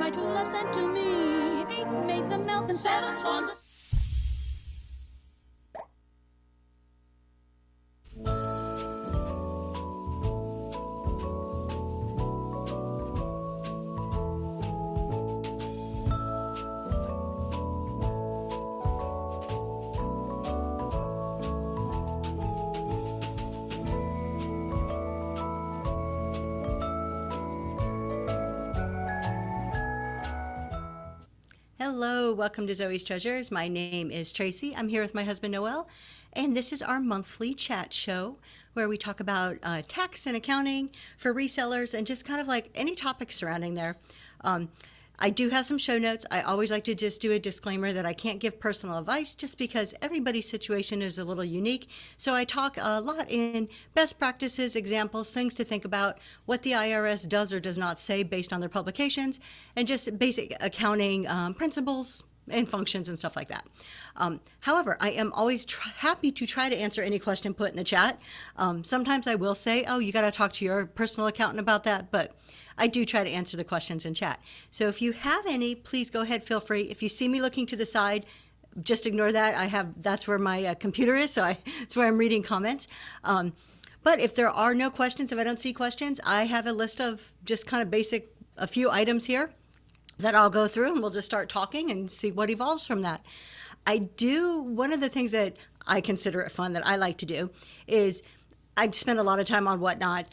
my true love sent to me. 8 maids a milk and 7 swans. Hello, welcome to Zoe's Treasures. My name is Tracy. I'm here with my husband Noel, and this is our monthly chat show where we talk about tax and accounting for resellers and just kind of like any topic surrounding there. I do have some show notes. I always like to just do a disclaimer that I can't give personal advice just because everybody's situation is a little unique. So I talk a lot in best practices, examples, things to think about, what the IRS does or does not say based on their publications, and just basic accounting principles and functions and stuff like that. However, I am always happy to try to answer any question put in the chat. Sometimes I will say, oh, you got to talk to your personal accountant about that, but I do try to answer the questions in chat. So if you have any, please go ahead, feel free. If you see me looking to the side, just ignore that. That's where my computer is, so that's where I'm reading comments. But if there are no questions, if I don't see questions, I have a list of just kind of basic, a few items here that I'll go through, and we'll just start talking and see what evolves from that. One of the things that I consider it fun that I like to do is I spend a lot of time on Whatnot,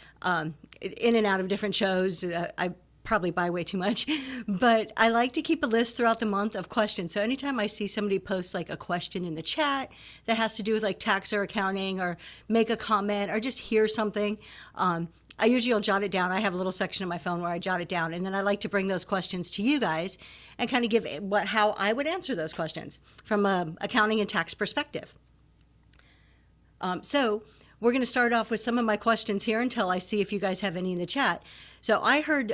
in and out of different shows. I probably buy way too much, but I like to keep a list throughout the month of questions. So anytime I see somebody post like a question in the chat that has to do with like tax or accounting, or make a comment or just hear something, I usually will jot it down. I have a little section on my phone where I jot it down, and then I like to bring those questions to you guys and kind of give how I would answer those questions from a accounting and tax perspective. So we're going to start off with some of my questions here until I see if you guys have any in the chat. So I heard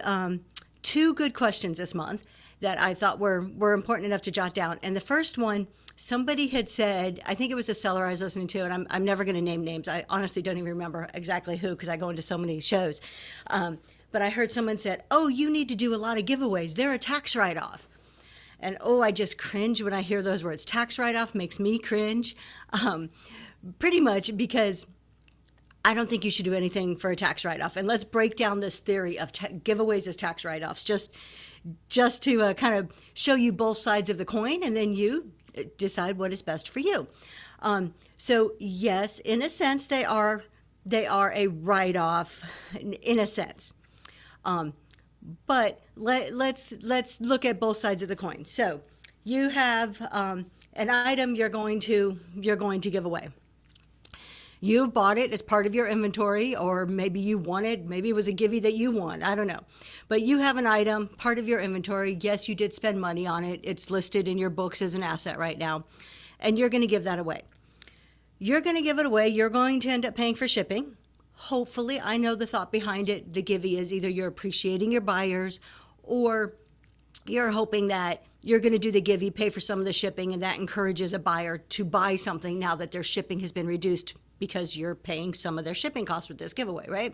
2 good questions this month that I thought were important enough to jot down. And the first one, somebody had said, I think it was a seller I was listening to, and I'm never going to name names. I honestly don't even remember exactly who because I go into so many shows. But I heard someone said, oh, you need to do a lot of giveaways. They're a tax write-off. And oh, I just cringe when I hear those words. Tax write-off makes me cringe. Pretty much because I don't think you should do anything for a tax write-off. And let's break down this theory of giveaways as tax write-offs, just to kind of show you both sides of the coin, and then you decide what is best for you. So yes, in a sense, they are a write-off, in a sense. But let's look at both sides of the coin. So you have an item you're going to give away. You've bought it as part of your inventory, or maybe you won it. Maybe it was a givey that you won. I don't know. But you have an item, part of your inventory. Yes, you did spend money on it. It's listed in your books as an asset right now. And you're going to give that away. You're going to give it away. You're going to end up paying for shipping. Hopefully, I know the thought behind it. The givey is either you're appreciating your buyers, or you're hoping that you're going to do the givey, pay for some of the shipping, and that encourages a buyer to buy something now that their shipping has been reduced because you're paying some of their shipping costs with this giveaway, right?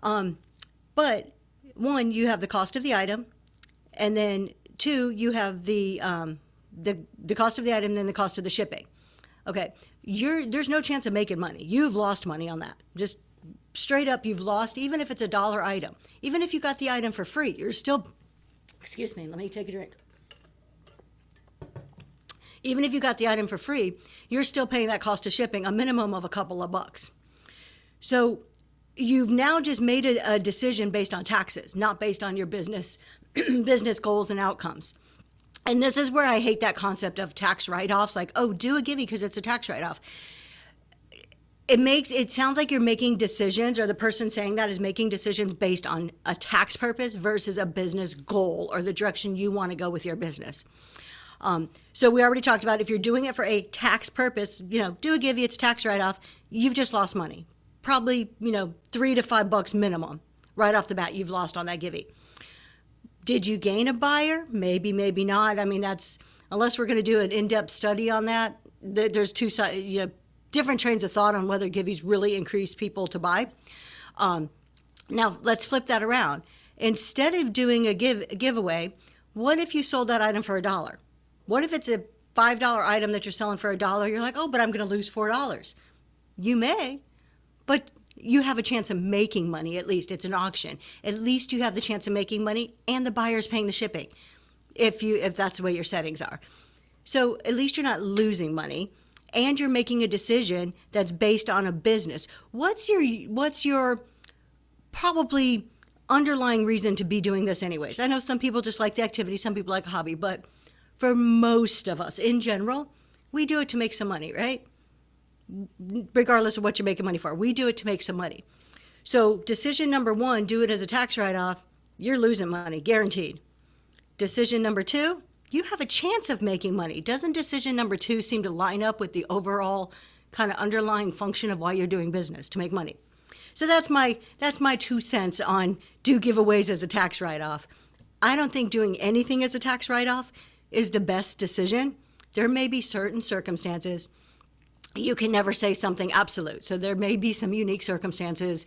But 1, you have the cost of the item, and then 2, you have the cost of the item and then the cost of the shipping. Okay, there's no chance of making money. You've lost money on that. Just straight up, you've lost, even if it's a $1 item. Even if you got the item for free, you're still, excuse me, let me take a drink. Even if you got the item for free, you're still paying that cost of shipping, a minimum of a couple of bucks. So you've now just made a decision based on taxes, not based on your business goals and outcomes. And this is where I hate that concept of tax write-offs, like, oh, do a givey because it's a tax write-off. It sounds like you're making decisions, or the person saying that is making decisions based on a tax purpose versus a business goal or the direction you want to go with your business. So we already talked about if you're doing it for a tax purpose, do a givey, it's tax write-off, you've just lost money. Probably, $3 to $5 minimum. Right off the bat, you've lost on that givey. Did you gain a buyer? Maybe, maybe not. I mean, unless we're going to do an in-depth study on that, there's two sides, different trains of thought on whether givey's really increase people to buy. Now, let's flip that around. Instead of doing a giveaway, what if you sold that item for $1? What if it's a $5 item that you're selling for $1? You're like, oh, but I'm going to lose $4. You may, but you have a chance of making money. At least it's an auction. At least you have the chance of making money, and the buyer's paying the shipping, if that's the way your settings are. So at least you're not losing money, and you're making a decision that's based on a business. What's your probably underlying reason to be doing this anyways? I know some people just like the activity, some people like a hobby, but for most of us in general, we do it to make some money, right? Regardless of what you're making money for, we do it to make some money. So decision number 1, do it as a tax write-off. You're losing money, guaranteed. Decision number 2, you have a chance of making money. Doesn't decision number 2 seem to line up with the overall kind of underlying function of why you're doing business, to make money? So that's my 2 cents on do giveaways as a tax write-off. I don't think doing anything as a tax write-off is the best decision. There may be certain circumstances. You can never say something absolute. So there may be some unique circumstances.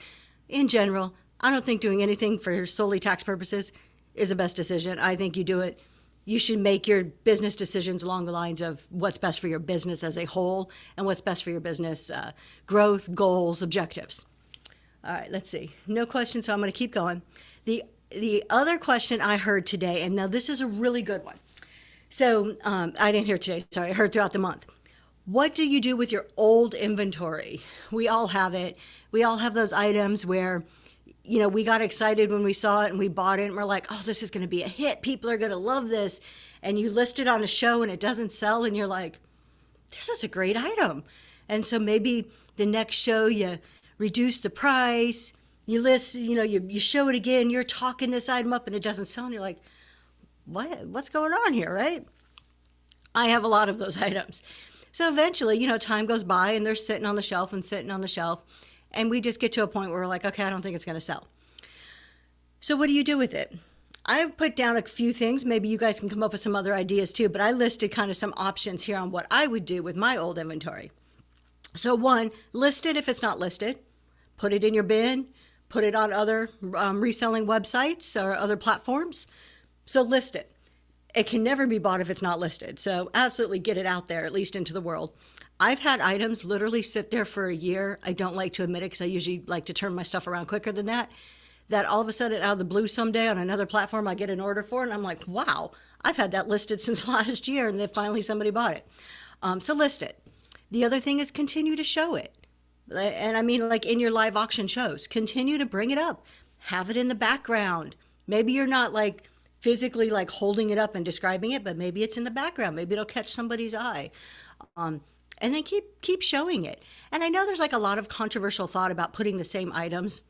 In general, I don't think doing anything for solely tax purposes is the best decision. I think you should make your business decisions along the lines of what's best for your business as a whole and what's best for your business growth, goals, objectives. All right, let's see. No questions, so I'm going to keep going. The other question I heard today, and now this is a really good one. So I didn't hear today, sorry, I heard throughout the month. What do you do with your old inventory? We all have it. We all have those items where, we got excited when we saw it and we bought it and we're like, oh, this is going to be a hit. People are going to love this. And you list it on a show and it doesn't sell and you're like, this is a great item. And so maybe the next show you reduce the price, you list, you show it again, you're talking this item up and it doesn't sell and you're like, what's going on here, right? I have a lot of those items. So eventually, time goes by and they're sitting on the shelf and sitting on the shelf. And we just get to a point where we're like, okay, I don't think it's going to sell. So what do you do with it? I put down a few things. Maybe you guys can come up with some other ideas too. But I listed kind of some options here on what I would do with my old inventory. So 1, list it if it's not listed. Put it in your bin. Put it on other reselling websites or other platforms. So list it. It can never be bought if it's not listed. So absolutely get it out there, at least into the world. I've had items literally sit there for a year. I don't like to admit it because I usually like to turn my stuff around quicker than that. That all of a sudden out of the blue someday on another platform I get an order for and I'm like, wow, I've had that listed since last year and then finally somebody bought it. So list it. The other thing is continue to show it. And I mean like in your live auction shows, continue to bring it up. Have it in the background. Maybe you're not like physically like holding it up and describing it, but maybe it's in the background. Maybe it'll catch somebody's eye. And then keep showing it. And I know there's like a lot of controversial thought about putting the same items.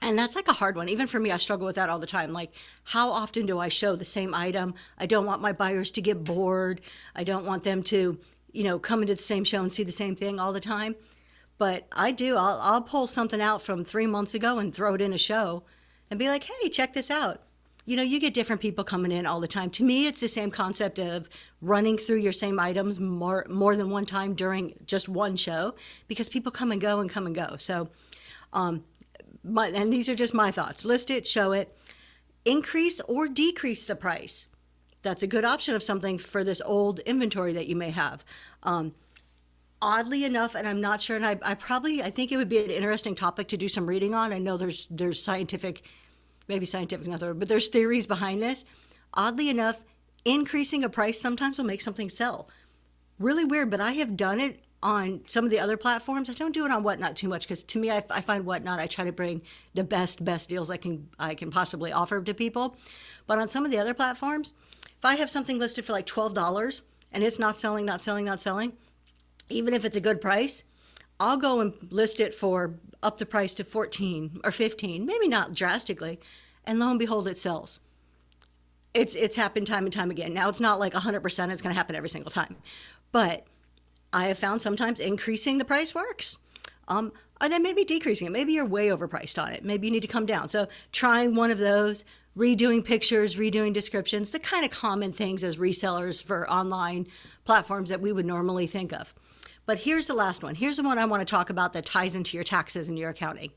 And that's like a hard one. Even for me, I struggle with that all the time. Like, how often do I show the same item? I don't want my buyers to get bored. I don't want them to, come into the same show and see the same thing all the time. But I do. I'll pull something out from 3 months ago and throw it in a show and be like, hey, check this out. You get different people coming in all the time. To me, it's the same concept of running through your same items more than one time during just one show because people come and go and come and go. So, and these are just my thoughts. List it, show it, increase or decrease the price. That's a good option of something for this old inventory that you may have. Oddly enough, and I'm not sure, and I think it would be an interesting topic to do some reading on. I know there's scientific, maybe scientific, not the word, but there's theories behind this. Oddly enough, increasing a price sometimes will make something sell. Really weird, but I have done it on some of the other platforms. I don't do it on Whatnot too much because to me, I find Whatnot, I try to bring the best deals I can possibly offer to people. But on some of the other platforms, if I have something listed for like $12 and it's not selling, even if it's a good price, I'll go and list it for up the price to 14 or 15, maybe not drastically, and lo and behold, it sells. It's happened time and time again. Now, it's not like 100% it's going to happen every single time, but I have found sometimes increasing the price works. Or then maybe decreasing it. Maybe you're way overpriced on it. Maybe you need to come down. So trying one of those, redoing pictures, redoing descriptions, the kind of common things as resellers for online platforms that we would normally think of. But here's the last one. Here's the one I want to talk about that ties into your taxes and your accounting.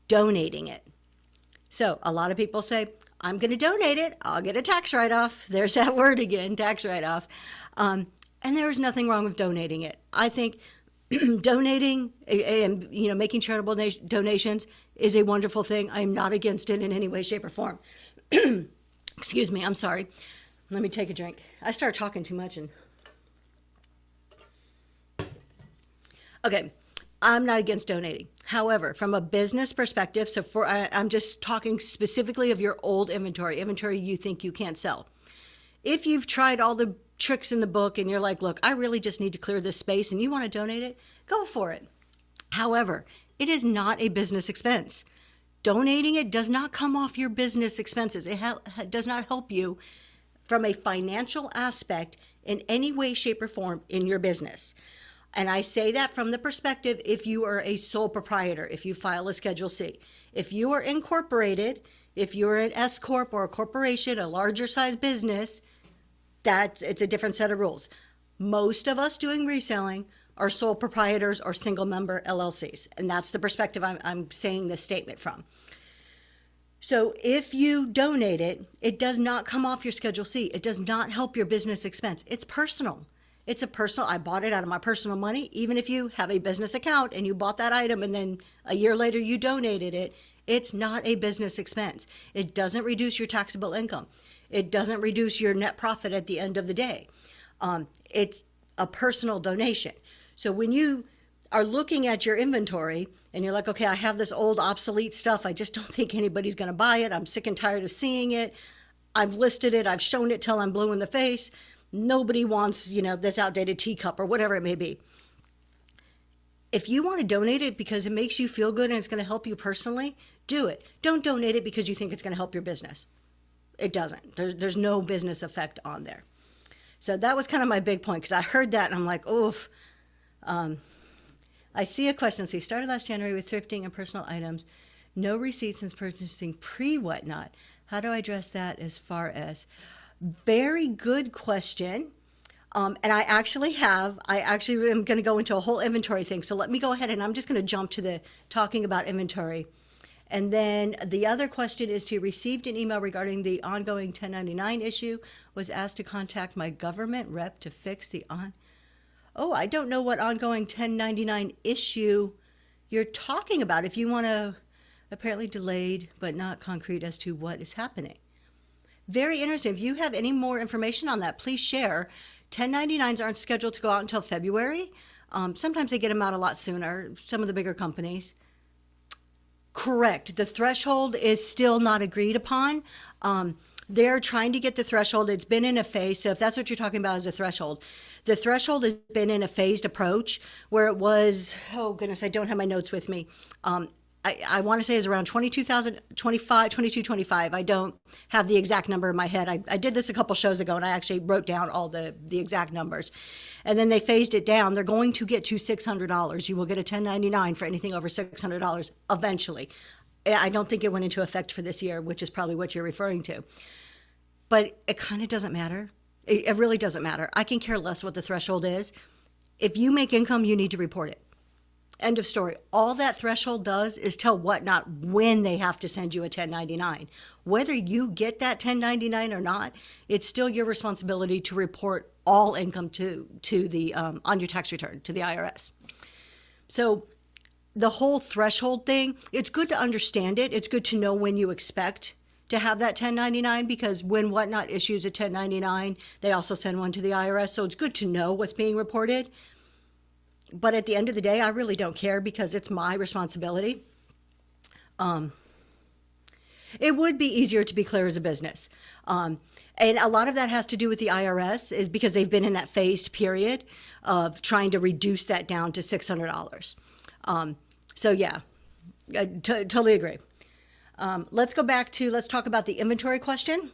Donating it. So a lot of people say, I'm going to donate it. I'll get a tax write-off. There's that word again, tax write-off. And there is nothing wrong with donating it. I think donating and making charitable donations is a wonderful thing. I'm not against it in any way, shape, or form. Excuse me, I'm sorry. Let me take a drink. I started talking too much and okay, I'm not against donating. However, from a business perspective, so I'm just talking specifically of your old inventory you think you can't sell. If you've tried all the tricks in the book and you're like, look, I really just need to clear this space and you want to donate it, go for it. However, it is not a business expense. Donating it does not come off your business expenses. It does not help you from a financial aspect in any way, shape, or form in your business. And I say that from the perspective if you are a sole proprietor, if you file a Schedule C. If you are incorporated, if you're an S Corp or a corporation, a larger size business, it's a different set of rules. Most of us doing reselling are sole proprietors or single member LLCs. And that's the perspective I'm saying this statement from. So if you donate it, it does not come off your Schedule C. It does not help your business expense. It's personal. It's a personal, I bought it out of my personal money. Even if you have a business account and you bought that item and then a year later you donated it, it's not a business expense. It doesn't reduce your taxable income. It doesn't reduce your net profit at the end of the day. It's a personal donation. So when you are looking at your inventory and you're like, okay, I have this old obsolete stuff. I just don't think anybody's going to buy it. I'm sick and tired of seeing it. I've listed it. I've shown it till I'm blue in the face. Nobody wants, this outdated teacup or whatever it may be. If you want to donate it because it makes you feel good and it's going to help you personally, do it. Don't donate it because you think it's going to help your business. It doesn't. There's no business effect on there. So that was kind of my big point because I heard that and I'm like, oof. I see a question. So you started last January with thrifting and personal items. No receipts since purchasing pre-whatnot. How do I address that as far as... Very good question. And I actually am going to go into a whole inventory thing. So let me go ahead and I'm just going to jump to the talking about inventory. And then the other question is received an email regarding the ongoing 1099 issue, was asked to contact my government rep to fix the I don't know what ongoing 1099 issue you're talking about. If you want to, apparently delayed, but not concrete as to what is happening. Very interesting. If you have any more information on that, please share. 1099s aren't scheduled to go out until February. Sometimes they get them out a lot sooner, some of the bigger companies. Correct. The threshold is still not agreed upon. They're trying to get the threshold. It's been in a phase. So if that's what you're talking about as a threshold, the threshold has been in a phased approach where it was, oh goodness, I don't have my notes with me. I want to say is around 2225. I don't have the exact number in my head. I did this a couple shows ago and I actually wrote down all the exact numbers. And then they phased it down. They're going to get to $600. You will get a 1099 for anything over $600 eventually. I don't think it went into effect for this year, which is probably what you're referring to. But it kind of doesn't matter. It really doesn't matter. I can care less what the threshold is. If you make income, you need to report it. End of story. All that threshold does is tell whatnot when they have to send you a 1099. Whether you get that 1099 or not, it's still your responsibility to report all income to the on your tax return to the IRS. So the whole threshold thing, it's good to understand it. It's good to know when you expect to have that 1099 because when whatnot issues a 1099, they also send one to the IRS. So it's good to know what's being reported. But at the end of the day, I really don't care because it's my responsibility. It would be easier to be clear as a business. And a lot of that has to do with the IRS is because they've been in that phased period of trying to reduce that down to $600. So yeah, I totally agree. Let's talk about the inventory question.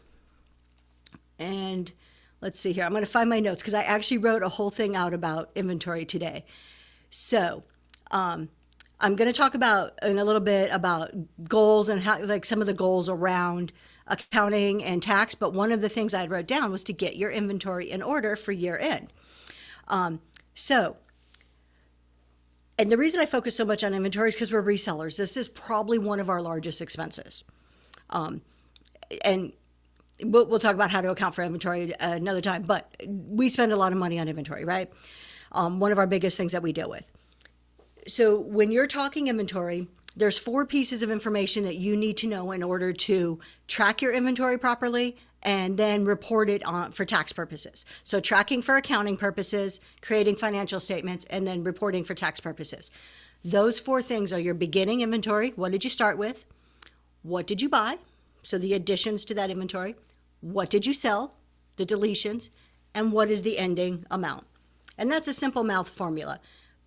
And let's see here. I'm going to find my notes because I actually wrote a whole thing out about inventory today. So I'm going to talk about in a little bit about goals and how, like some of the goals around accounting and tax. But one of the things I wrote down was to get your inventory in order for year end. And the reason I focus so much on inventory is because we're resellers. This is probably one of our largest expenses. And we'll talk about how to account for inventory another time, but we spend a lot of money on inventory, right? One of our biggest things that we deal with. So when you're talking inventory, there's 4 pieces of information that you need to know in order to track your inventory properly and then report it on for tax purposes. So tracking for accounting purposes, creating financial statements, and then reporting for tax purposes. Those 4 things are your beginning inventory. What did you start with? What did you buy? So the additions to that inventory. What did you sell? The deletions. And what is the ending amount? And that's a simple math formula.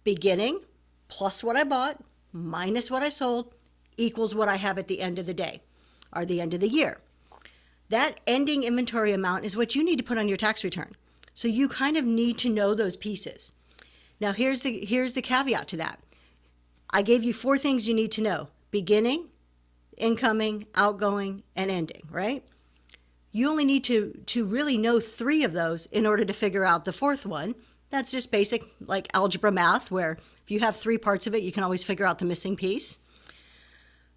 Beginning plus what I bought minus what I sold equals what I have at the end of the day or the end of the year. That ending inventory amount is what you need to put on your tax return. So you kind of need to know those pieces. Now here's the caveat to that. I gave you 4 things you need to know. Beginning, incoming, outgoing, and ending, right? You only need to really know 3 of those in order to figure out the 4th one. That's just basic like algebra math, where if you have 3 parts of it, you can always figure out the missing piece.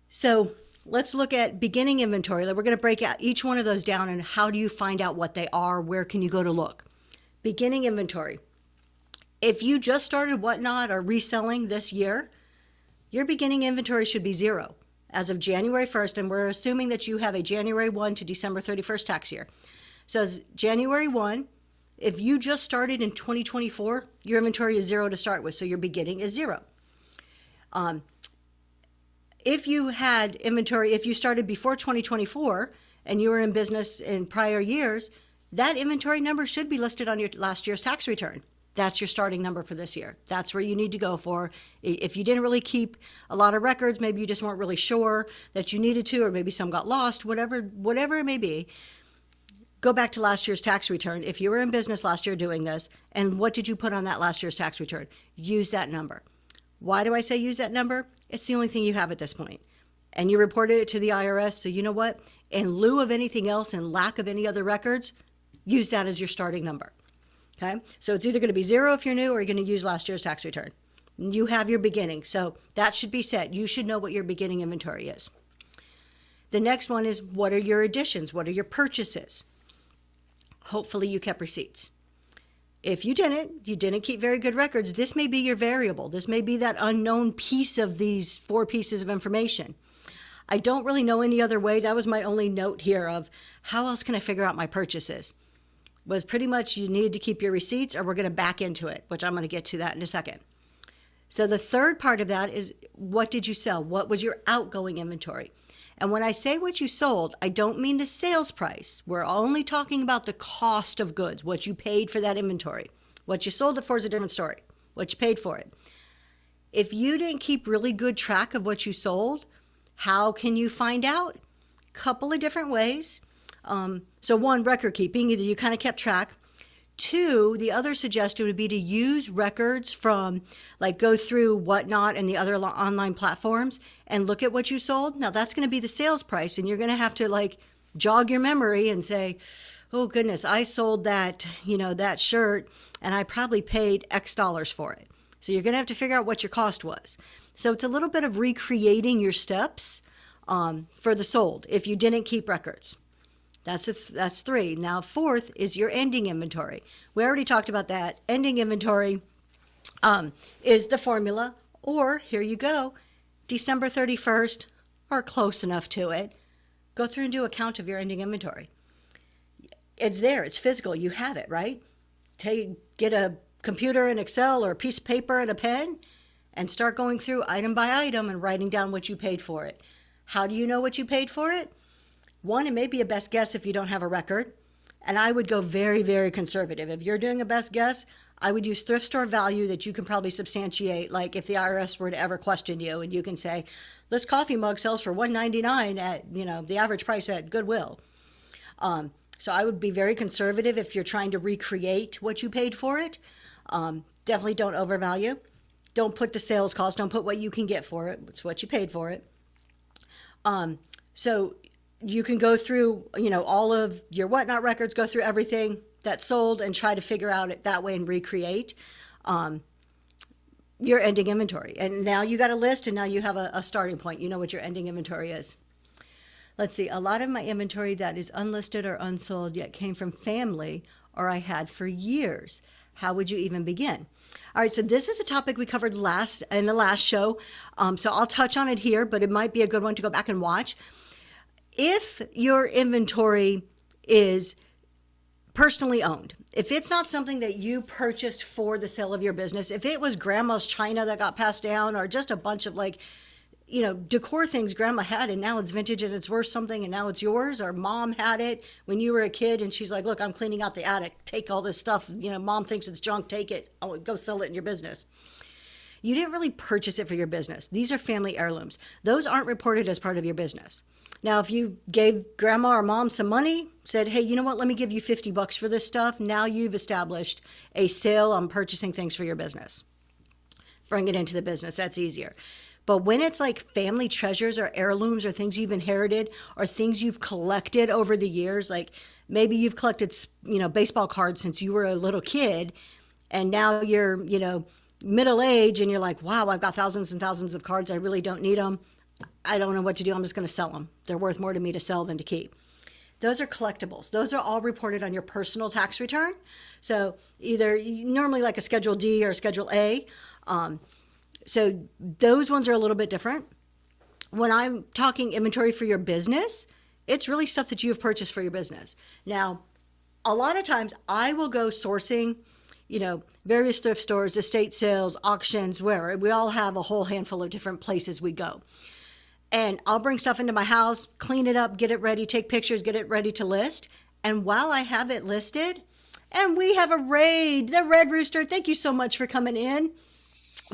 So let's look at beginning inventory. We're going to break out each one of those down and how do you find out what they are? Where can you go to look? Beginning inventory. If you just started Whatnot or reselling this year, your beginning inventory should be 0 as of January 1st, and we're assuming that you have a January 1 to December 31st tax year. So as January 1, if you just started in 2024, your inventory is 0 to start with, so your beginning is 0. If you had inventory, if you started before 2024 and you were in business in prior years, that inventory number should be listed on your last year's tax return. That's your starting number for this year. That's where you need to go for. If you didn't really keep a lot of records, maybe you just weren't really sure that you needed to, or maybe some got lost, whatever it may be, go back to last year's tax return. If you were in business last year doing this, and what did you put on that last year's tax return? Use that number. Why do I say use that number? It's the only thing you have at this point. And you reported it to the IRS, so you know what? In lieu of anything else and lack of any other records, use that as your starting number. Okay, so it's either going to be 0 if you're new, or you're going to use last year's tax return. You have your beginning, so that should be set. You should know what your beginning inventory is. The next one is, what are your additions? What are your purchases? Hopefully you kept receipts. If you didn't keep very good records, this may be your variable. This may be that unknown piece of these 4 pieces of information. I don't really know any other way. That was my only note here of how else can I figure out my purchases? Was pretty much you need to keep your receipts, or we're going to back into it, which I'm going to get to that in a second. So the third part of that is, what did you sell? What was your outgoing inventory? And when I say what you sold, I don't mean the sales price. We're only talking about the cost of goods, what you paid for that inventory. What you sold it for is a different story, what you paid for it. If you didn't keep really good track of what you sold, how can you find out? Couple of different ways. So 1, record keeping, either you kind of kept track. 2, the other suggestion would be to use records from, like, go through Whatnot and the other online platforms and look at what you sold. Now that's going to be the sales price, and you're going to have to like jog your memory and say, oh goodness, I sold that, that shirt, and I probably paid X dollars for it. So you're going to have to figure out what your cost was. So it's a little bit of recreating your steps for the sold if you didn't keep records. That's 3. Now 4th is your ending inventory. We already talked about that. Ending inventory is the formula, or here you go, December 31st, or close enough to it. Go through and do a count of your ending inventory. It's there. It's physical. You have it, right? Get a computer and Excel or a piece of paper and a pen and start going through item by item and writing down what you paid for it. How do you know what you paid for it? 1, it may be a best guess if you don't have a record. And I would go very, very conservative. If you're doing a best guess, I would use thrift store value that you can probably substantiate. Like if the IRS were to ever question you, and you can say, this coffee mug sells for $1.99 at, the average price at Goodwill. So I would be very conservative if you're trying to recreate what you paid for it. Definitely don't overvalue. Don't put the sales cost. Don't put what you can get for it. It's what you paid for it. So you can go through, all of your Whatnot records, go through everything that's sold and try to figure out it that way and recreate your ending inventory. And now you got a list, and now you have a starting point. You know what your ending inventory is. Let's see. A lot of my inventory that is unlisted or unsold yet came from family or I had for years. How would you even begin? All right, so this is a topic we covered in the last show. So I'll touch on it here, but it might be a good one to go back and watch. If your inventory is personally owned, if it's not something that you purchased for the sale of your business, if it was grandma's china that got passed down or just a bunch of decor things grandma had and now it's vintage and it's worth something and now it's yours, or mom had it when you were a kid and she's like, look, I'm cleaning out the attic, take all this stuff, mom thinks it's junk, take it, I'll go sell it in your business. You didn't really purchase it for your business. These are family heirlooms. Those aren't reported as part of your business. Now, if you gave grandma or mom some money, said, hey, you know what, let me give you $50 for this stuff, now you've established a sale on purchasing things for your business. Bring it into the business. That's easier. But when it's like family treasures or heirlooms or things you've inherited or things you've collected over the years, like maybe you've collected, baseball cards since you were a little kid and now you're, middle age and you're like, wow, I've got thousands and thousands of cards. I really don't need them. I don't know what to do. I'm just going to sell them. They're worth more to me to sell than to keep. Those are collectibles. Those are all reported on your personal tax return. So either normally like a Schedule D or a Schedule A. So those ones are a little bit different. When I'm talking inventory for your business, it's really stuff that you have purchased for your business. Now, a lot of times I will go sourcing, various thrift stores, estate sales, auctions, where we all have a whole handful of different places we go. And I'll bring stuff into my house, clean it up, get it ready, take pictures, get it ready to list. And while I have it listed, and we have a raid, the Red Rooster, thank you so much for coming in.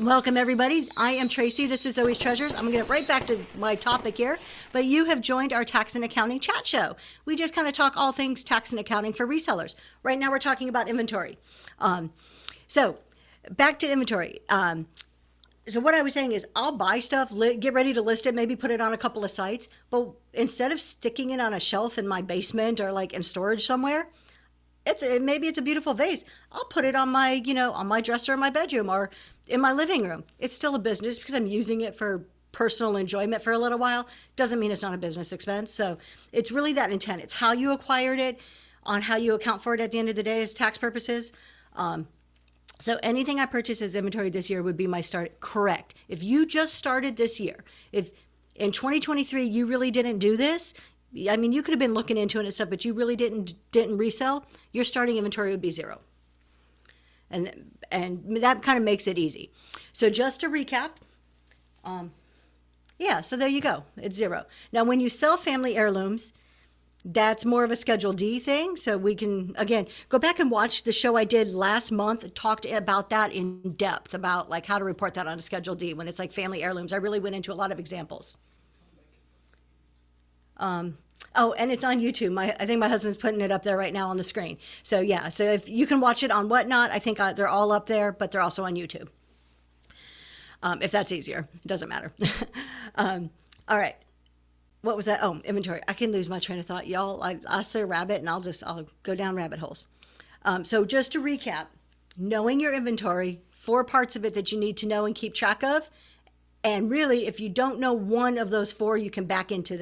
Welcome, everybody. I am Tracy. This is Zoe's Treasures. I'm going to get right back to my topic here, but you have joined our tax and accounting chat show. We just kind of talk all things tax and accounting for resellers. Right now, we're talking about inventory. So back to inventory. So what I was saying is I'll buy stuff, get ready to list it, maybe put it on a couple of sites, but instead of sticking it on a shelf in my basement or like in storage somewhere, maybe it's a beautiful vase. I'll put it on my, on my dresser in my bedroom or in my living room. It's still a business because I'm using it for personal enjoyment for a little while. Doesn't mean it's not a business expense. So it's really that intent. It's how you acquired it, on how you account for it at the end of the day as tax purposes. So anything I purchase as inventory this year would be my start. Correct. If you just started this year, if in 2023 you really didn't do this, I mean, you could have been looking into it and stuff, but you really didn't resell, your starting inventory would be zero. And that kind of makes it easy. So just to recap, so there you go. It's zero. Now, when you sell family heirlooms, that's more of a Schedule D thing. So we can, again, go back and watch the show I did last month, talked about that in depth, about like how to report that on a Schedule D when it's like family heirlooms. I really went into a lot of examples. And it's on YouTube. I think my husband's putting it up there right now on the screen. So yeah, so if you can watch it on Whatnot, I think they're all up there, but they're also on YouTube. If that's easier, it doesn't matter. All right. What was that? Oh, inventory. I can lose my train of thought, y'all. I say rabbit and I'll go down rabbit holes. So just to recap, knowing your inventory, 4 parts of it that you need to know and keep track of. And really, if you don't know one of those 4, you can back into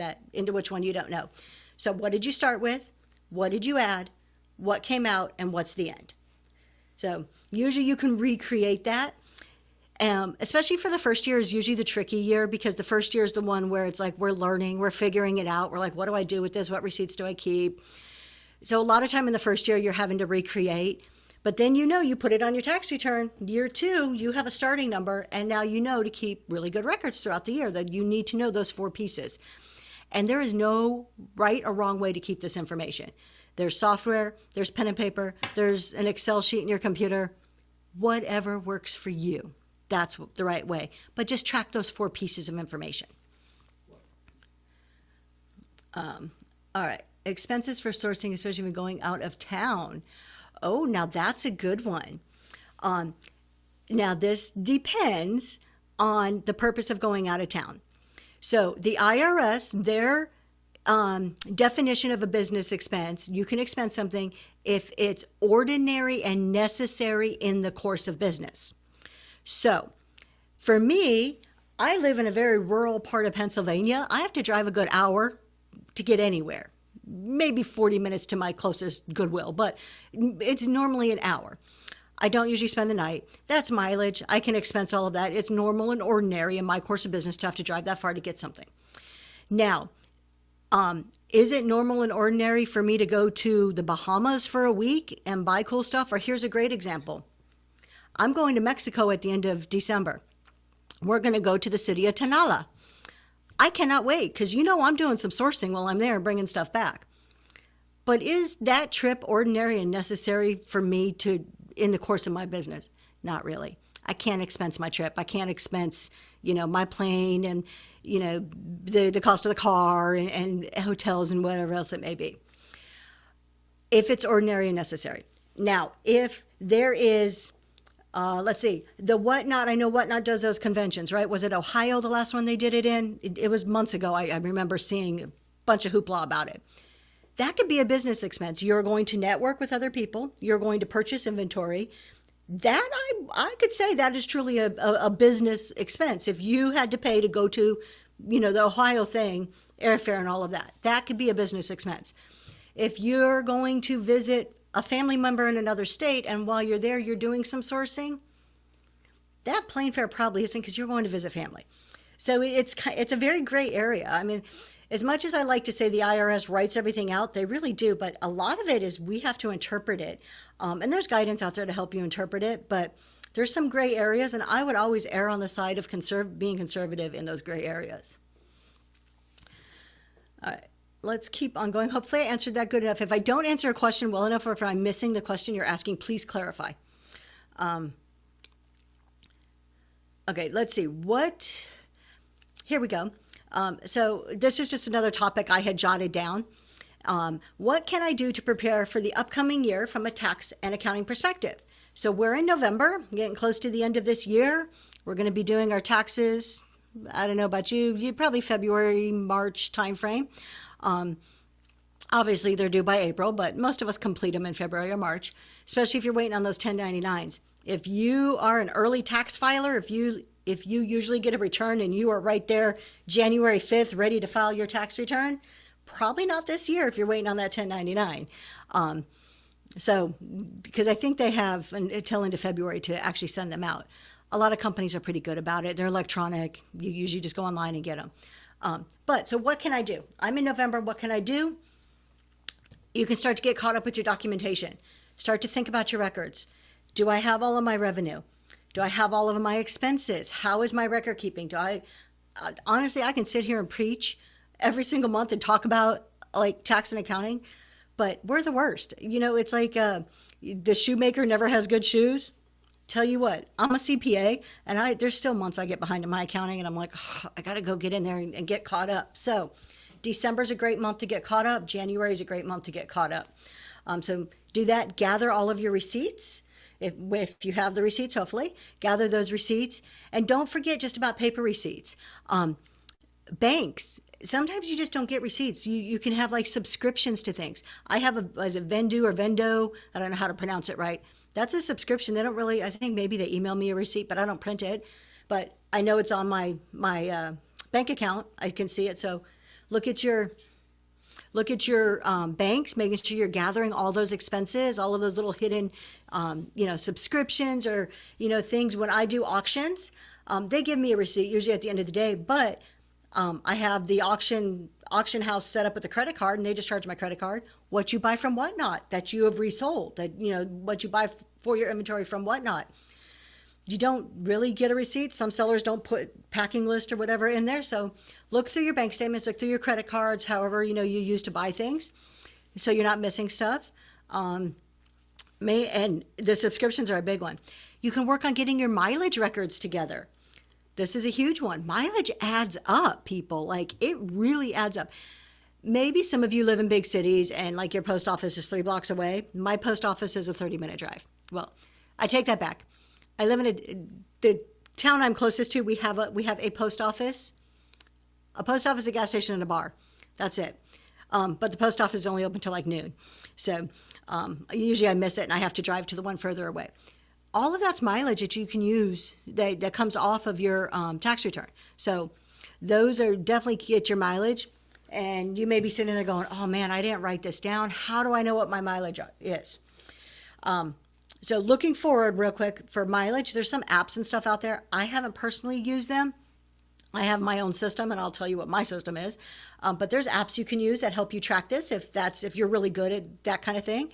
which one you don't know. So what did you start with? What did you add? What came out? And what's the end? So usually you can recreate that. Especially for the first year is usually the tricky year, because the first year is the one where it's like we're learning, we're figuring it out. We're like, what do I do with this? What receipts do I keep? So a lot of time in the first year, you're having to recreate. But then you put it on your tax return. Year 2, you have a starting number, and now you know to keep really good records throughout the year, that you need to know those 4 pieces. And there is no right or wrong way to keep this information. There's software, there's pen and paper, there's an Excel sheet in your computer. Whatever works for you, that's the right way. But just track those 4 pieces of information. All right, expenses for sourcing, especially when going out of town. Oh, now that's a good one. Now this depends on the purpose of going out of town. So the IRS, their definition of a business expense, you can expense something if it's ordinary and necessary in the course of business. So for me, I live in a very rural part of Pennsylvania. I have to drive a good hour to get anywhere. Maybe 40 minutes to my closest Goodwill, but it's normally an hour. I don't usually spend the night. That's mileage. I can expense all of that. It's normal and ordinary in my course of business to have to drive that far to get something. Now, is it normal and ordinary for me to go to the Bahamas for a week and buy cool stuff? Or here's a great example. I'm going to Mexico at the end of December. We're going to go to the city of Tonala. I cannot wait because I'm doing some sourcing while I'm there and bringing stuff back. But is that trip ordinary and necessary for me in the course of my business? Not really. I can't expense my trip. I can't expense, my plane and, the cost of the car and hotels and whatever else it may be. If it's ordinary and necessary. Now, if there is, let's see, the Whatnot, I know Whatnot does those conventions, right? Was it Ohio, the last one they did it in? It was months ago. I remember seeing a bunch of hoopla about it. That could be a business expense. You're going to network with other people. You're going to purchase inventory. That I could say that is truly a business expense. If you had to pay to go to, the Ohio thing, airfare and all of that, that could be a business expense. If you're going to visit a family member in another state and while you're there, you're doing some sourcing, that plane fare probably isn't because you're going to visit family. So it's a very gray area. I mean, as much as I like to say the IRS writes everything out, they really do. But a lot of it is we have to interpret it. And there's guidance out there to help you interpret it. But there's some gray areas. And I would always err on the side of being conservative in those gray areas. All right. Let's keep on going. Hopefully I answered that good enough. If I don't answer a question well enough or if I'm missing the question you're asking, please clarify. Okay, let's see. Here we go. So this is just another topic I had jotted down. What can I do to prepare for the upcoming year from a tax and accounting perspective? So we're in November, getting close to the end of this year. We're going to be doing our taxes. I don't know about you probably February, March timeframe. Obviously they're due by April, but most of us complete them in February or March, especially if you're waiting on those 1099s. If you are an early tax filer, if you usually get a return and you are right there January 5th ready to file your tax return, probably not this year if you're waiting on that 1099. So, because I think they have until into February to actually send them out. A lot of companies are pretty good about it. They're electronic. You usually just go online and get them. So what can I do? I'm in November. What can I do? You can start to get caught up with your documentation. Start to think about your records. Do I have all of my revenue? Do I have all of my expenses? How is my record keeping? Honestly, I can sit here and preach every single month and talk about like tax and accounting, but we're the worst. It's like the shoemaker never has good shoes. Tell you what, I'm a CPA and there's still months I get behind in my accounting and I'm like, I got to go get in there and get caught up. So December's a great month to get caught up. January is a great month to get caught up. So do that, gather all of your receipts. If you have the receipts, hopefully, gather those receipts. And don't forget just about paper receipts. Banks, sometimes you just don't get receipts. You can have like subscriptions to things. I have is it Vendu or Vendo? I don't know how to pronounce it right. That's a subscription. They don't really, I think maybe they email me a receipt, but I don't print it. But I know it's on my bank account. I can see it. So look at your banks, making sure you're gathering all those expenses, all of those little hidden, subscriptions or, things. When I do auctions, they give me a receipt usually at the end of the day, but I have the auction house set up with the credit card and they just charge my credit card. What you buy from Whatnot that you have resold, that, what you buy for your inventory from Whatnot. You don't really get a receipt. Some sellers don't put packing list or whatever in there. So look through your bank statements, look through your credit cards, however, you use to buy things so you're not missing stuff. And the subscriptions are a big one. You can work on getting your mileage records together. This is a huge one. Mileage adds up, people. Like, it really adds up. Maybe some of you live in big cities and like your post office is 3 blocks away. My post office is a 30-minute drive. Well, I take that back. I live in the town I'm closest to. We have a post office, a gas station, and a bar. That's it. But the post office is only open till like noon. So usually I miss it and I have to drive to the one further away. All of that's mileage that you can use that comes off of your tax return. So those are definitely get your mileage. And you may be sitting there going, oh man, I didn't write this down. How do I know what my mileage is? So looking forward real quick for mileage, there's some apps and stuff out there. I haven't personally used them. I have my own system, and I'll tell you what my system is. But there's apps you can use that help you track this if you're really good at that kind of thing.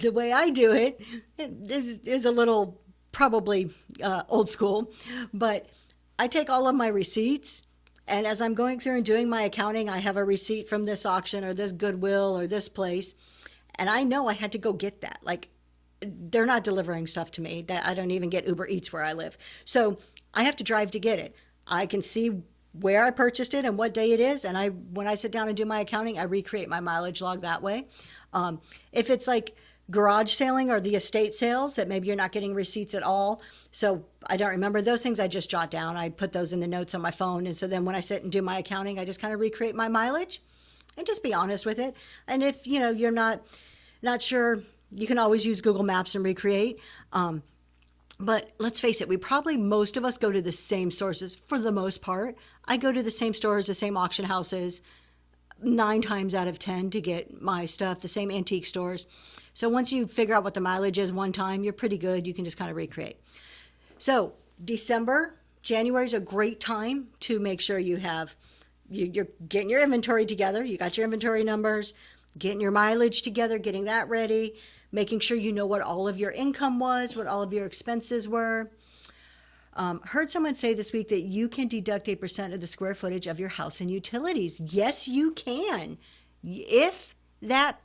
The way I do it is a little probably old school, but I take all of my receipts, and as I'm going through and doing my accounting, I have a receipt from this auction or this Goodwill or this place, and I know I had to go get that. Like, they're not delivering stuff to me. That I don't even get Uber Eats where I live. So I have to drive to get it. I can see where I purchased it and what day it is, and when I sit down and do my accounting, I recreate my mileage log that way. If it's like garage sailing or the estate sales that maybe you're not getting receipts at all, so I don't remember those things, I just jot down. I put those in the notes on my phone, and so then when I sit and do my accounting, I just kind of recreate my mileage and just be honest with it. And if you're not sure, you can always use Google Maps and recreate. But let's face it, most of us go to the same sources for the most part. I go to the same stores, the same auction houses, 9 times out of 10 to get my stuff, the same antique stores. So once you figure out what the mileage is one time, you're pretty good. You can just kind of recreate. So January is a great time to make sure you're getting your inventory together. You got your inventory numbers, getting your mileage together, getting that ready, making sure you know what all of your income was, what all of your expenses were. Heard someone say this week that you can deduct 8% of the square footage of your house and utilities. Yes, you can. If that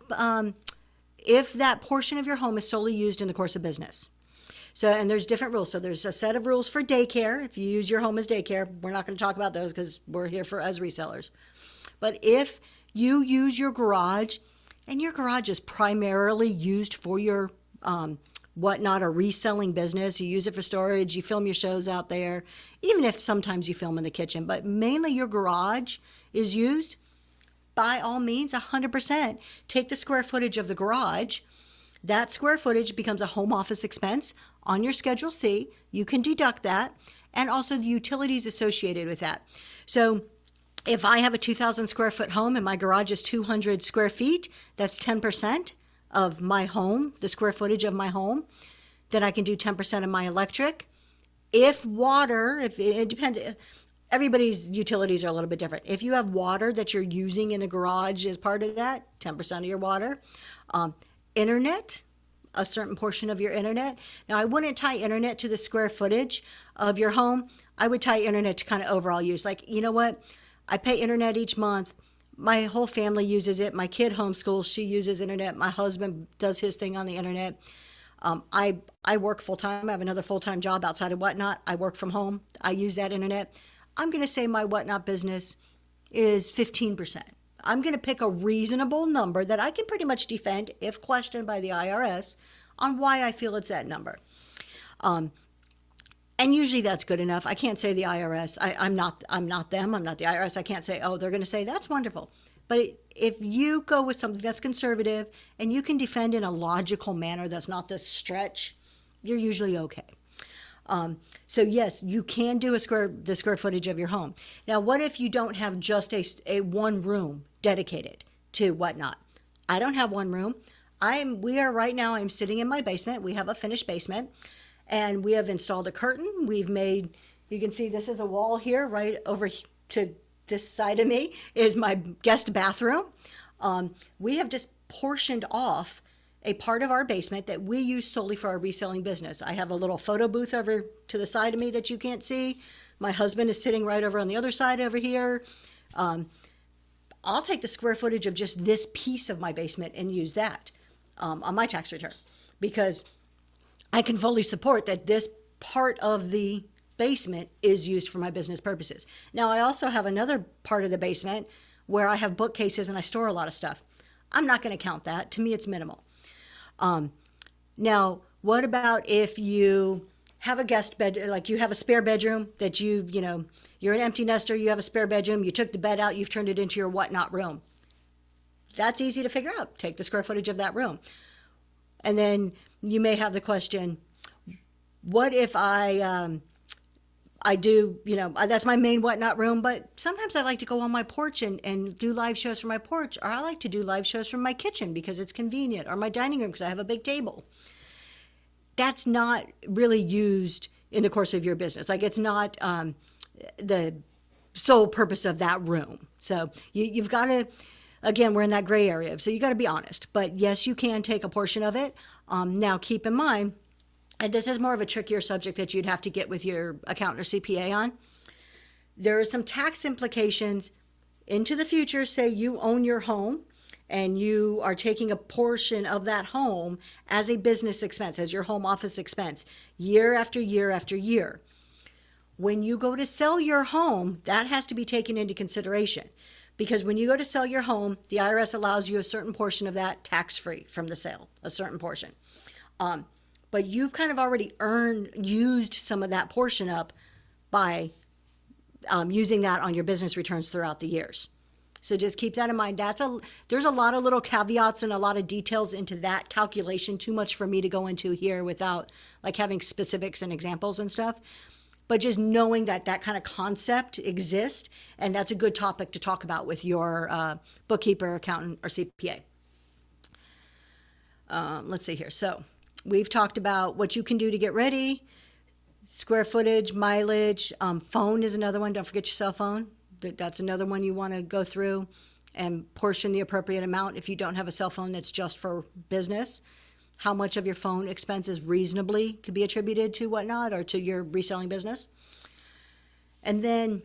portion of your home is solely used in the course of business. So, and there's different rules. So there's a set of rules for daycare. If you use your home as daycare, we're not going to talk about those because we're here as resellers. But if you use your garage, and your garage is primarily used for your whatnot, a reselling business, you use it for storage, you film your shows out there, even if sometimes you film in the kitchen, but mainly your garage is used, by all means, 100%. Take the square footage of the garage. That square footage becomes a home office expense on your Schedule C. You can deduct that, and also the utilities associated with that. So if I have a 2,000 square foot home and my garage is 200 square feet, that's 10% of my home, the square footage of my home. Then I can do 10% of my electric. If it depends, everybody's utilities are a little bit different. If you have water that you're using in the garage as part of that, 10% of your water. Internet, a certain portion of your internet. Now, I wouldn't tie internet to the square footage of your home. I would tie internet to kind of overall use. Like, you know what? I pay internet each month. My whole family uses it. My kid homeschools. She uses internet. My husband does his thing on the internet. I work full-time. I have another full-time job outside of Whatnot. I work from home. I use that internet. I'm going to say my Whatnot business is 15%. I'm going to pick a reasonable number that I can pretty much defend, if questioned by the IRS, on why I feel it's that number. And usually that's good enough. I can't say the IRS. I'm not them. I'm not the IRS. I can't say, oh, they're going to say that's wonderful. But if you go with something that's conservative and you can defend in a logical manner that's not this stretch, you're usually okay. So yes, you can do the square footage of your home. Now, what if you don't have just a one room dedicated to Whatnot? I don't have one room. I'm sitting in my basement. We have a finished basement, and we have installed a curtain. You can see this is a wall here, right over to this side of me is my guest bathroom. We have just portioned off a part of our basement that we use solely for our reselling business. I have a little photo booth over to the side of me that you can't see. My husband is sitting right over on the other side over here. I'll take the square footage of just this piece of my basement and use that on my tax return, because I can fully support that this part of the basement is used for my business purposes. Now, I also have another part of the basement where I have bookcases and I store a lot of stuff. I'm not going to count that. To me, it's minimal. Now, what about if you have a guest bed, like you have a spare bedroom that you're an empty nester, you have a spare bedroom, you took the bed out, you've turned it into your Whatnot room. That's easy to figure out. Take the square footage of that room. And then you may have the question, what if I I do, that's my main whatnot room, but sometimes I like to go on my porch and do live shows from my porch, or I like to do live shows from my kitchen because it's convenient, or my dining room because I have a big table. That's not really used in the course of your business. Like, it's not the sole purpose of that room. So you've got to, again, we're in that gray area. So you got to be honest. But yes, you can take a portion of it. Now, keep in mind, and this is more of a trickier subject that you'd have to get with your accountant or CPA on. There are some tax implications into the future. Say you own your home and you are taking a portion of that home as a business expense, as your home office expense, year after year after year. When you go to sell your home, that has to be taken into consideration. Because when you go to sell your home, the IRS allows you a certain portion of that tax-free from the sale, a certain portion. But you've kind of already used some of that portion up by using that on your business returns throughout the years. So just keep that in mind. There's a lot of little caveats and a lot of details into that calculation, too much for me to go into here without like having specifics and examples and stuff. But just knowing that kind of concept exists, and that's a good topic to talk about with your bookkeeper, accountant, or CPA. Let's see here. So we've talked about what you can do to get ready, square footage, mileage, phone is another one. Don't forget your cell phone. That's another one you want to go through and portion the appropriate amount if you don't have a cell phone that's just for business. How much of your phone expenses reasonably could be attributed to whatnot or to your reselling business. And then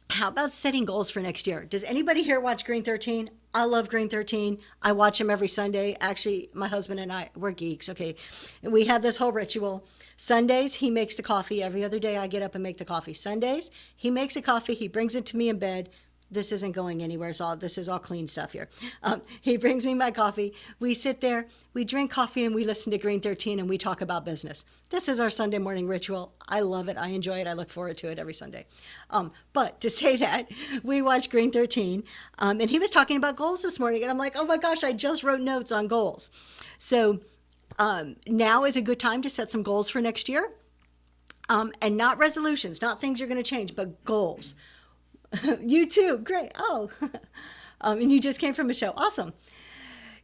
how about setting goals for next year? Does anybody here watch Green 13? I love Green 13. I watch him every Sunday. Actually, my husband and I, we're geeks, okay? And we have this whole ritual. Sundays, he makes the coffee. Every other day, I get up and make the coffee. Sundays, he makes a coffee. He brings it to me in bed. This isn't going anywhere. This is all clean stuff here. He brings me my coffee. We sit there, we drink coffee, and we listen to Green 13, and we talk about business. This is our Sunday morning ritual. I love it. I enjoy it. I look forward to it every Sunday. But to say that, we watch Green 13, and he was talking about goals this morning, and I'm like, oh my gosh, I just wrote notes on goals. So now is a good time to set some goals for next year, and not resolutions, not things you're going to change, but goals. You too. Great. Oh, and you just came from a show. Awesome.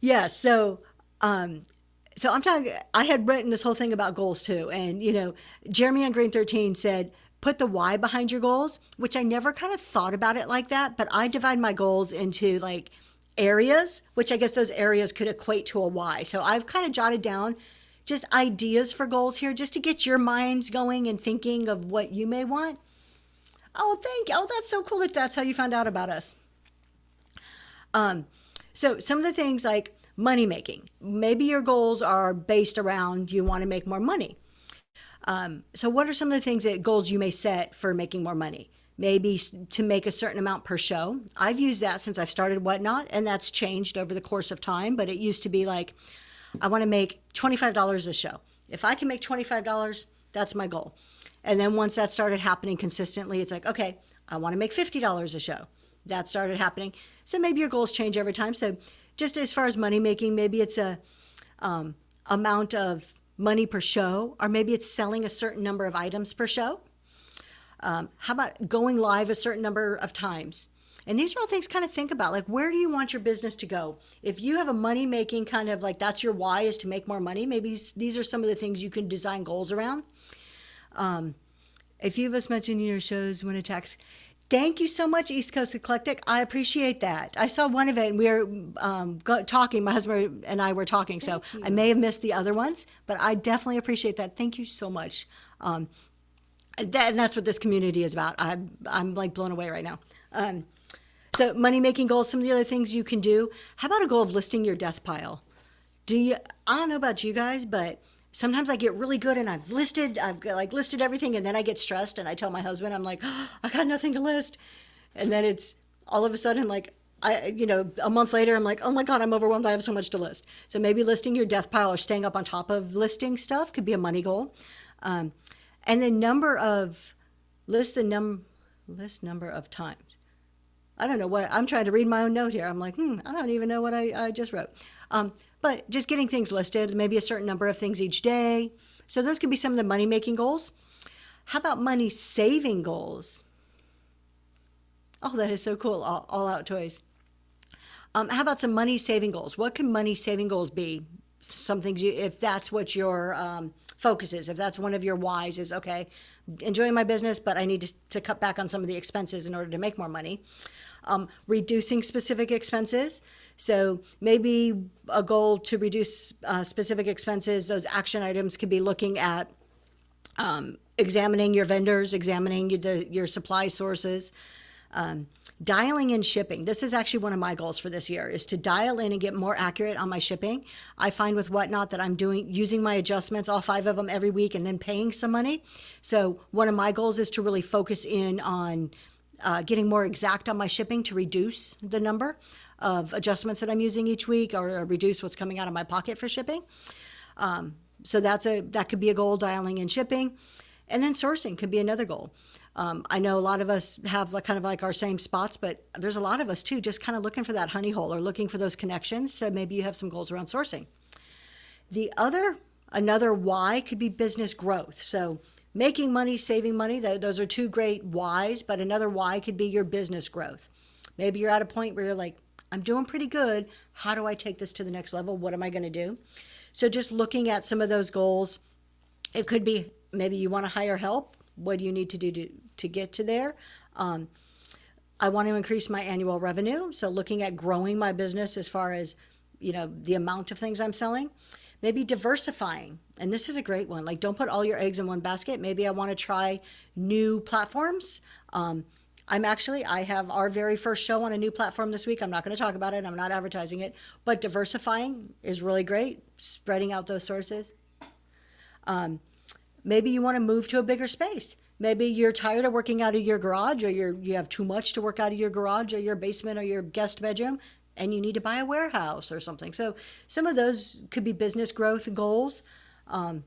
Yeah. So I'm talking, I had written this whole thing about goals too. And, Jeremy on Green 13 said, put the why behind your goals, which I never kind of thought about it like that, but I divide my goals into like areas, which I guess those areas could equate to a why. So I've kind of jotted down just ideas for goals here, just to get your minds going and thinking of what you may want. Oh, thank you. Oh, that's so cool that that's how you found out about us. So some of the things like money making, maybe your goals are based around you want to make more money. So what are some of the goals you may set for making more money? Maybe to make a certain amount per show. I've used that since I've started Whatnot, and that's changed over the course of time, but it used to be like, I want to make $25 a show. If I can make $25, that's my goal. And then once that started happening consistently, it's like, okay, I want to make $50 a show. That started happening. So maybe your goals change over time. So just as far as money making, maybe it's a amount of money per show, or maybe it's selling a certain number of items per show. How about going live a certain number of times? And these are all things kind of think about, like, where do you want your business to go? If you have a money making kind of like, that's your why, is to make more money, maybe these are some of the things you can design goals around. A few of us mentioned your shows when a tax. Thank you so much, East Coast Eclectic. I appreciate that. I saw one of it, and we were talking. My husband and I were talking, so I may have missed the other ones, but I definitely appreciate that. Thank you so much. And that's what this community is about. I'm like blown away right now. So money making goals. Some of the other things you can do. How about a goal of listing your death pile? I don't know about you guys, but sometimes I get really good and I've listed everything, and then I get stressed and I tell my husband, I'm like, oh, I got nothing to list. And then it's all of a sudden like, a month later, I'm like, oh my God, I'm overwhelmed. I have so much to list. So maybe listing your death pile or staying up on top of listing stuff could be a money goal. And the list number of times. I don't know what, I'm trying to read my own note here. I'm like, I don't even know what I just wrote. But just getting things listed, maybe a certain number of things each day. So those could be some of the money-making goals. How about money saving goals? Oh, that is so cool. All out toys. How about some money saving goals? What can money saving goals be? Some things, if that's what your focus is, if that's one of your whys is, okay, enjoying my business, but I need to cut back on some of the expenses in order to make more money. Reducing specific expenses. So maybe a goal to reduce specific expenses, those action items could be looking at examining your vendors, examining your supply sources, dialing in shipping. This is actually one of my goals for this year, is to dial in and get more accurate on my shipping. I find with Whatnot that I'm using my adjustments, all 5 of them every week, and then paying some money. So one of my goals is to really focus in on getting more exact on my shipping to reduce the number of adjustments that I'm using each week, or reduce what's coming out of my pocket for shipping. So that could be a goal, dialing in shipping. And then sourcing could be another goal. I know a lot of us have kind of like our same spots, but there's a lot of us too, just kind of looking for that honey hole or looking for those connections. So maybe you have some goals around sourcing. Another why could be business growth. So making money, saving money, those are 2 great whys, but another why could be your business growth. Maybe you're at a point where you're like, I'm doing pretty good. How do I take this to the next level? What am I going to do? So just looking at some of those goals, it could be maybe you want to hire help. What do you need to do to get to there? I want to increase my annual revenue. So looking at growing my business as far as, the amount of things I'm selling. Maybe diversifying. And this is a great one. Like, don't put all your eggs in one basket. Maybe I want to try new platforms. I have our very first show on a new platform this week. I'm not going to talk about it. I'm not advertising it. But diversifying is really great. Spreading out those sources. Maybe you want to move to a bigger space. Maybe you're tired of working out of your garage, or you have too much to work out of your garage or your basement or your guest bedroom, and you need to buy a warehouse or something. So some of those could be business growth goals. And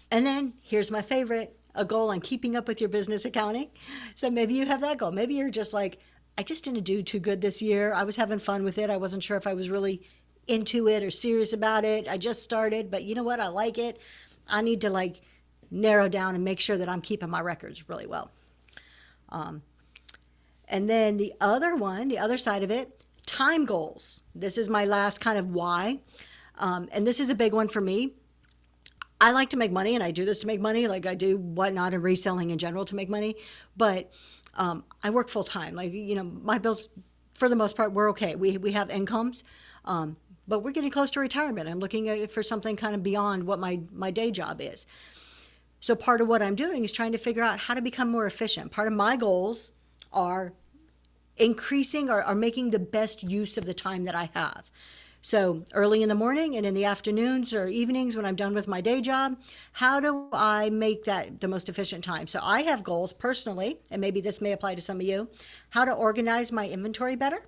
then here's my favorite, a goal on keeping up with your business accounting. So maybe you have that goal. Maybe you're just like, I just didn't do too good this year. I was having fun with it. I wasn't sure if I was really into it or serious about it. I just started, but you know what? I like it. I need to narrow down and make sure that I'm keeping my records really well. And then the other side of it, time goals. This is my last kind of why. And this is a big one for me. I like to make money, and I do this to make money. Like I do Whatnot and reselling in general to make money. But I work full time. My bills, for the most part, we're okay. We have incomes. But we're getting close to retirement. I'm looking for something kind of beyond what my day job is. So part of what I'm doing is trying to figure out how to become more efficient. Part of my goals are increasing or making the best use of the time that I have. So early in the morning and in the afternoons or evenings when I'm done with my day job, how do I make that the most efficient time? So I have goals personally, and maybe this may apply to some of you, how to organize my inventory better.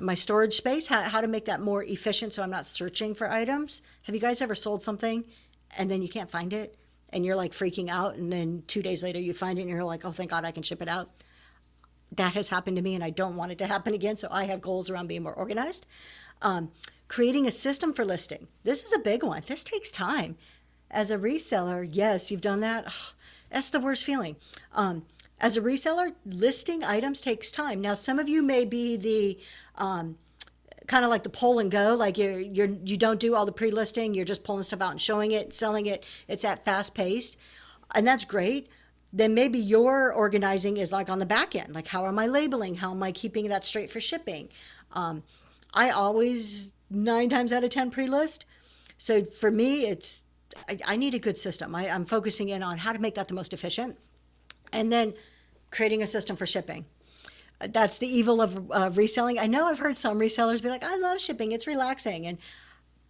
My storage space, how to make that more efficient so I'm not searching for items. Have you guys ever sold something and then you can't find it and you're like freaking out, and then 2 days later you find it and you're like, oh, thank God I can ship it out? That has happened to me, and I don't want it to happen again, so I have goals around being more organized. Creating a system for listing. This is a big one. This takes time. As a reseller, yes, you've done that. Oh, that's the worst feeling. As a reseller, listing items takes time. Now, some of you may be the kind of like the pull and go, like you don't do all the pre-listing. You're just pulling stuff out and showing it, selling it. It's that fast paced, and that's great. Then maybe your organizing is like on the back end. Like, how am I labeling? How am I keeping that straight for shipping? I always 9 times out of 10 pre-list. So for me, I need a good system. I'm focusing in on how to make that the most efficient. And then creating a system for shipping. That's the evil of reselling. I know I've heard some resellers be like, I love shipping. It's relaxing. And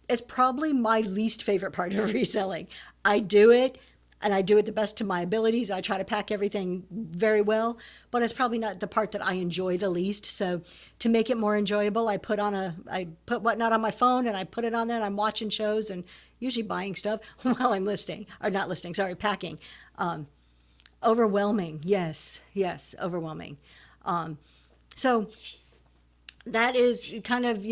it's probably my least favorite part of reselling. I do it, and I do it the best to my abilities. I try to pack everything very well, but it's probably not the part that I enjoy the least. So to make it more enjoyable, I put Whatnot on my phone, and I put it on there, and I'm watching shows and usually buying stuff while I'm packing. Overwhelming. Yes, overwhelming. So that is kind of,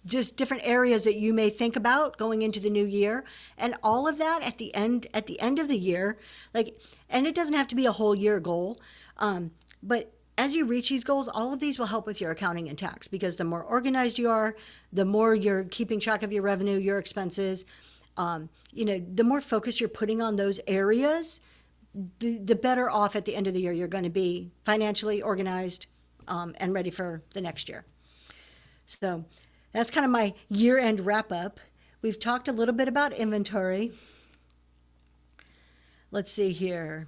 just different areas that you may think about going into the new year, and all of that at the end of the year, like, and it doesn't have to be a whole year goal, but as you reach these goals, all of these will help with your accounting and tax, because the more organized you are, the more you're keeping track of your revenue, your expenses, the more focus you're putting on those areas, the better off at the end of the year you're going to be financially organized, and ready for the next year. So that's kind of my year-end wrap-up. We've talked a little bit about inventory. Let's see here.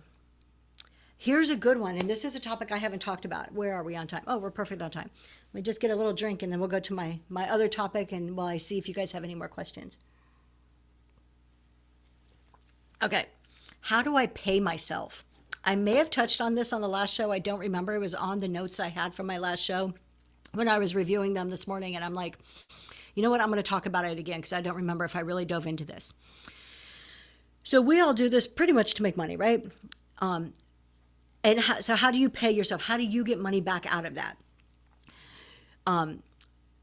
Here's a good one, and this is a topic I haven't talked about. Where are we on time? Oh, we're perfect on time. Let me just get a little drink, and then we'll go to my other topic, and while I see if you guys have any more questions. Okay, how do I pay myself? I may have touched on this on the last show. I don't remember. It was on the notes I had from my last show when I was reviewing them this morning, and I'm like, you know what? I'm going to talk about it again because I don't remember if I really dove into this. So we all do this pretty much to make money, right? So how do you pay yourself? How do you get money back out of that?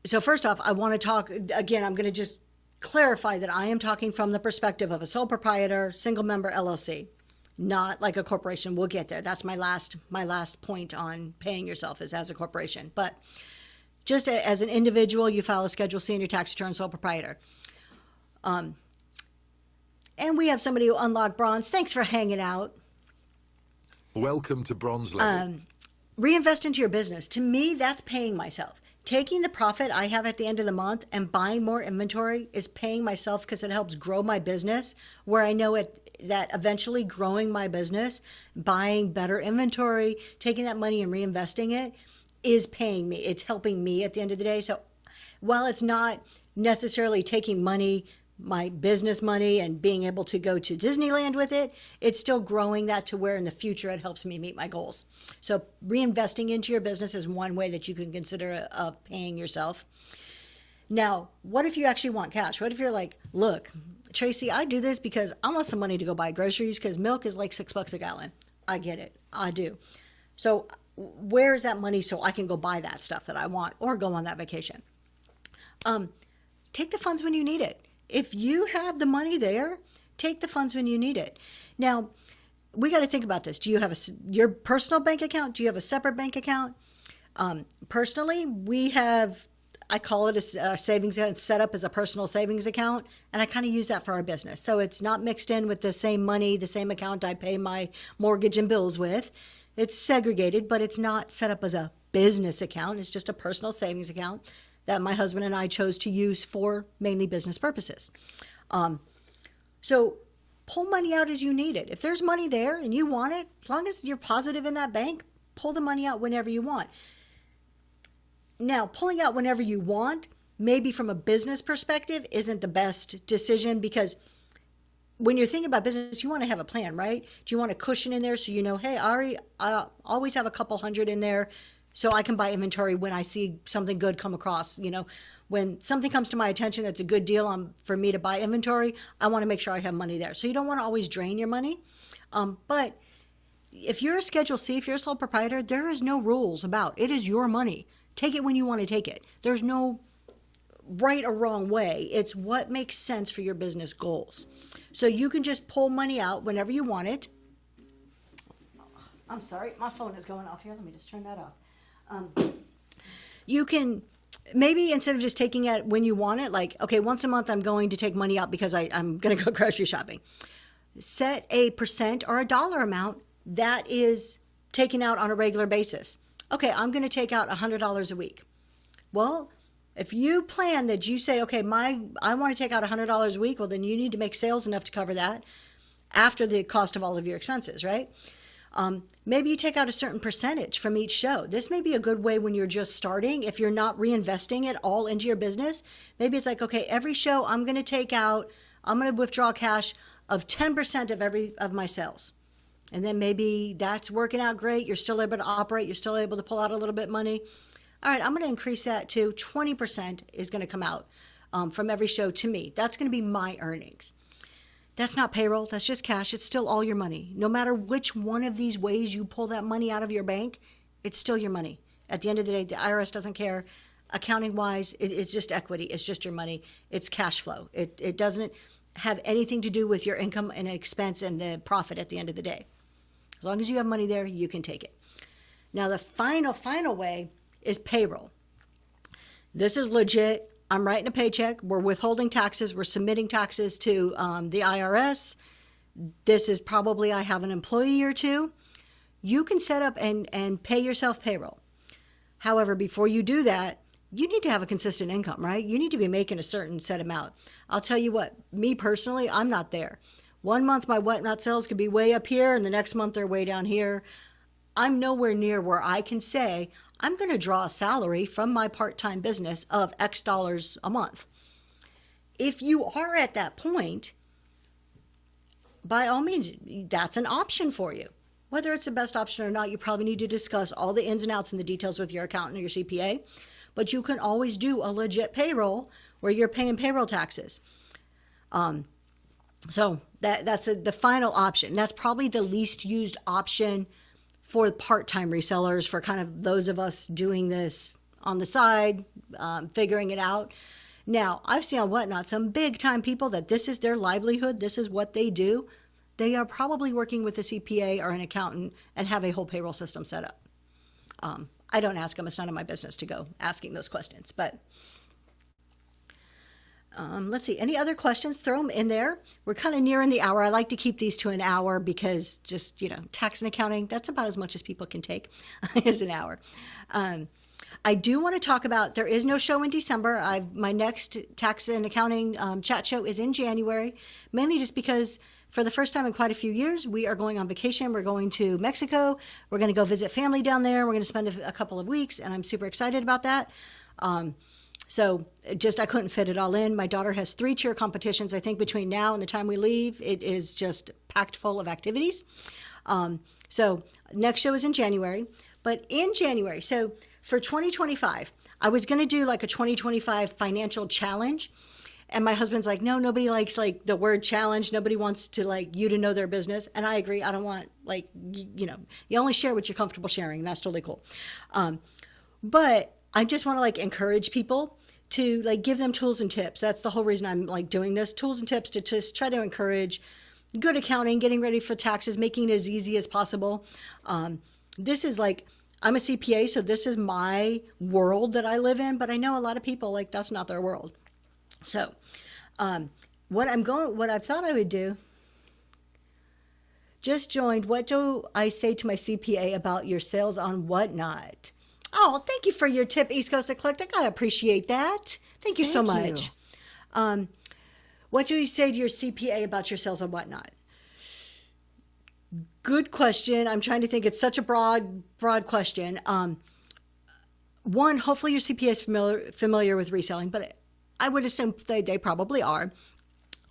So first off, I want to talk, again, I'm going to just clarify that I am talking from the perspective of a sole proprietor, single member LLC, not like a corporation. We'll get there. That's my last point on paying yourself is as a corporation. But just as an individual, you file a Schedule C in your tax return, sole proprietor. And we have somebody who unlocked bronze. Thanks for hanging out. Welcome to bronze level. Reinvest into your business. To me, that's paying myself. Taking the profit I have at the end of the month and buying more inventory is paying myself because it helps grow my business, where I know that eventually growing my business, buying better inventory, taking that money and reinvesting it is paying me. It's helping me at the end of the day. So while it's not necessarily taking money, my business money, and being able to go to Disneyland with it, it's still growing that to where in the future it helps me meet my goals. So reinvesting into your business is one way that you can consider of paying yourself. Now, what if you actually want cash? What if you're like, look, Tracy, I do this because I want some money to go buy groceries because milk is like $6 a gallon. I get it. I do. So where is that money so I can go buy that stuff that I want or go on that vacation? Take the funds when you need it. If you have the money there, take the funds when you need it. Now, we got to think about this. Do you have your personal bank account? Do you have a separate bank account? Personally, we have, I call it a savings account, set up as a personal savings account, and I kind of use that for our business. So it's not mixed in with the same money, the same account I pay my mortgage and bills with. It's segregated, but it's not set up as a business account. It's just a personal savings account that my husband and I chose to use for mainly business purposes. So pull money out as you need it. If there's money there and you want it, as long as you're positive in that bank, pull the money out whenever you want. Now, pulling out whenever you want, maybe from a business perspective, isn't the best decision, because when you're thinking about business, you want to have a plan, right? Do you want a cushion in there so you know, hey, I always have a couple hundred in there so I can buy inventory when I see something good come across. When something comes to my attention that's a good deal for me to buy inventory, I want to make sure I have money there. So you don't want to always drain your money. But if you're a Schedule C, if you're a sole proprietor, there is no rules about it. It is your money. Take it when you want to take it. There's no right or wrong way. It's what makes sense for your business goals. So you can just pull money out whenever you want it. I'm sorry, my phone is going off here. Let me just turn that off. You can maybe, instead of just taking it when you want it, like, okay, once a month I'm going to take money out because I'm going to go grocery shopping. Set a percent or a dollar amount that is taken out on a regular basis. Okay, I'm going to take out $100 a week. Well, if you plan that, you say, okay, I want to take out $100 a week, well, then you need to make sales enough to cover that after the cost of all of your expenses, right? Maybe you take out a certain percentage from each show. This may be a good way when you're just starting. If you're not reinvesting it all into your business, maybe it's like, okay, every show I'm going to withdraw cash of 10% of my sales. And then maybe that's working out great. You're still able to operate. You're still able to pull out a little bit money. All right, I'm going to increase that to 20% is going to come out from every show to me. That's going to be my earnings. That's not payroll. That's just cash. It's still all your money. No matter which one of these ways you pull that money out of your bank, it's still your money. At the end of the day, the IRS doesn't care. accounting wise, it's just equity. It's just your money. It's cash flow. It doesn't have anything to do with your income and expense and the profit at the end of the day. As long as you have money there, you can take it. Now, the final way is payroll. This is legit. I'm writing a paycheck. We're withholding taxes. We're submitting taxes to the IRS. This is probably I have an employee or two. You can set up and pay yourself payroll. However, before you do that, you need to have a consistent income, right? You need to be making a certain set amount. I'll tell you what, me personally, I'm not there. 1 month my whatnot sales could be way up here and the next month they're way down here. I'm nowhere near where I can say I'm going to draw a salary from my part-time business of X dollars a month. If you are at that point, by all means, that's an option for you. Whether it's the best option or not, you probably need to discuss all the ins and outs and the details with your accountant or your CPA. But you can always do a legit payroll where you're paying payroll taxes. So that's the final option. That's probably the least used option for part-time resellers, for kind of those of us doing this on the side, figuring it out. Now, I've seen on Whatnot some big-time people that this is their livelihood, this is what they do. They are probably working with a CPA or an accountant and have a whole payroll system set up. I don't ask them. It's none of my business to go asking those questions. But let's see. Any other questions? Throw them in there. We're kind of nearing the hour. I like to keep these to an hour because just, tax and accounting, that's about as much as people can take is an hour. I do want to talk about, there is no show in December. My next tax and accounting chat show is in January, mainly just because for the first time in quite a few years, we are going on vacation. We're going to Mexico. We're going to go visit family down there. We're going to spend a couple of weeks, and I'm super excited about that. So I couldn't fit it all in. My daughter has 3 cheer competitions. I think between now and the time we leave, it is just packed full of activities. So next show is in January. But in January, so for 2025, I was going to do like a 2025 financial challenge. And my husband's like, no, nobody likes the word challenge. Nobody wants to you to know their business. And I agree. I don't want you only share what you're comfortable sharing. And that's totally cool. But I just want to encourage people to give them tools and tips. That's the whole reason I'm doing this, tools and tips to just try to encourage good accounting, getting ready for taxes, making it as easy as possible. This is I'm a CPA, so this is my world that I live in. But I know a lot of people that's not their world. So, what I thought I would do, just joined, what do I say to my CPA about your sales on Whatnot? Oh, thank you for your tip, East Coast Eclectic. I appreciate that. Thank you so much. What do you say to your CPA about your sales on Whatnot? Good question. I'm trying to think. It's such a broad question. One, hopefully your CPA is familiar with reselling, but I would assume they probably are.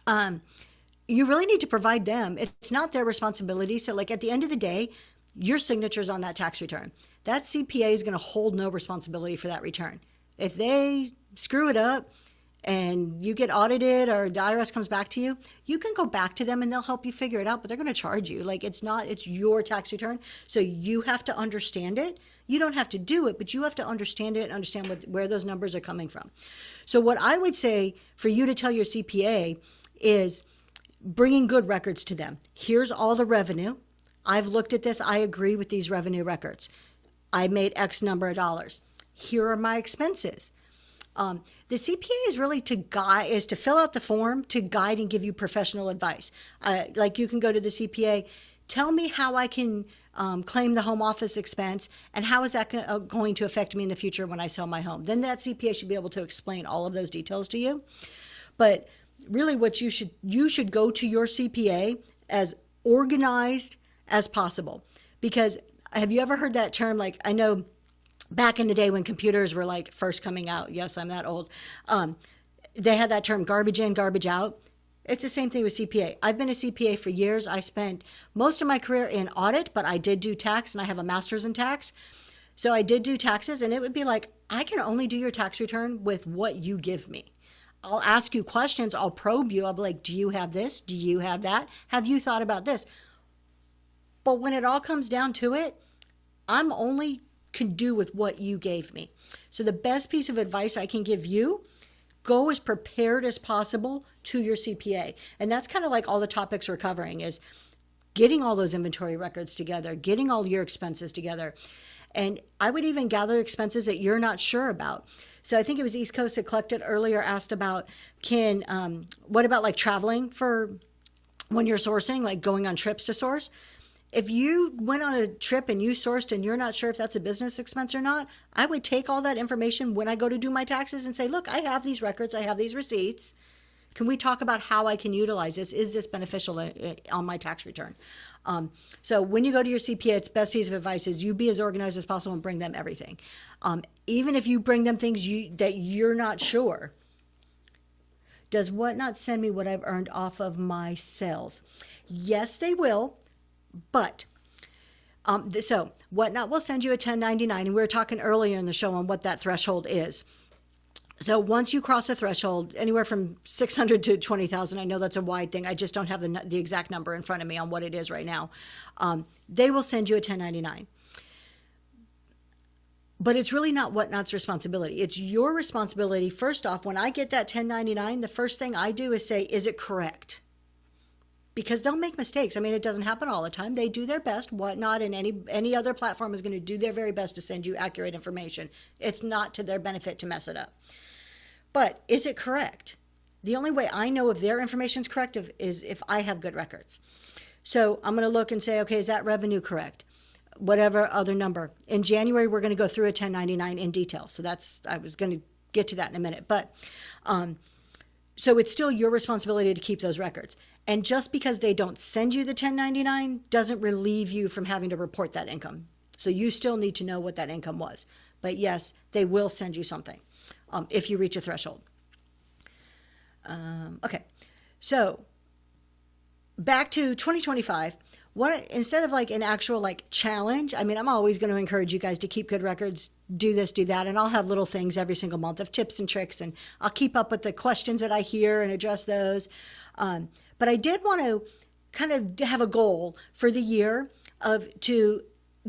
You really need to provide them. It's not their responsibility. So at the end of the day, your signature's on that tax return. That CPA is going to hold no responsibility for that return. If they screw it up and you get audited or the IRS comes back to you, you can go back to them and they'll help you figure it out, but they're going to charge you. It's your tax return. So you have to understand it. You don't have to do it, but you have to understand it and understand where those numbers are coming from. So what I would say for you to tell your CPA is bringing good records to them. Here's all the revenue. I've looked at this. I agree with these revenue records. I made X number of dollars. Here are my expenses. The CPA is really to fill out the form to guide and give you professional advice. You can go to the CPA, tell me how I can claim the home office expense, and how is that going to affect me in the future when I sell my home. Then that CPA should be able to explain all of those details to you. But really what you should go to your CPA as organized as possible. Because have you ever heard that term? I know back in the day when computers were first coming out, yes, I'm that old, they had that term garbage in, garbage out. It's the same thing with CPA. I've been a CPA for years. I spent most of my career in audit, but I did do tax, and I have a master's in tax. So I did do taxes, and it would be I can only do your tax return with what you give me. I'll ask you questions. I'll probe you. I'll be do you have this? Do you have that? Have you thought about this? But when it all comes down to it, I'm only can do with what you gave me. So the best piece of advice I can give you, go as prepared as possible to your CPA. And that's kind of like all the topics we're covering is getting all those inventory records together, getting all your expenses together. And I would even gather expenses that you're not sure about. So I think it was East Coast that collected earlier asked about, what about like traveling for when you're sourcing, like going on trips to source? If you went on a trip and you sourced and you're not sure if that's a business expense or not, I would take all that information when I go to do my taxes and say, look, I have these records, I have these receipts. Can we talk about how I can utilize this? Is this beneficial on my tax return? So when you go to your CPA, its best piece of advice is you be as organized as possible and bring them everything. Even if you bring them things that you're not sure. Does Whatnot send me what I've earned off of my sales? Yes, they will, but so Whatnot will send you a 1099, and we were talking earlier in the show on what that threshold is. So once you cross a threshold, anywhere from 600 to 20,000, I know that's a wide thing. I just don't have the exact number in front of me on what it is right now. They will send you a 1099. But it's really not Whatnot's responsibility. It's your responsibility. First off, when I get that 1099, the first thing I do is say, is it correct? Because they'll make mistakes. I mean, it doesn't happen all the time. They do their best. Whatnot and any other platform is going to do their very best to send you accurate information. It's not to their benefit to mess it up. But is it correct? The only way I know if their information is correct is if I have good records. So I'm going to look and say, okay, is that revenue correct? Whatever other number. In January, we're going to go through a 1099 in detail. So I was going to get to that in a minute. But so it's still your responsibility to keep those records. And just because they don't send you the 1099 doesn't relieve you from having to report that income. So you still need to know what that income was. But yes, they will send you something if you reach a threshold. Okay, so back to 2025. Instead of like an actual like challenge, I mean, I'm always going to encourage you guys to keep good records, do this, do that, and I'll have little things every single month of tips and tricks, and I'll keep up with the questions that I hear and address those. But I did want to kind of have a goal for the year to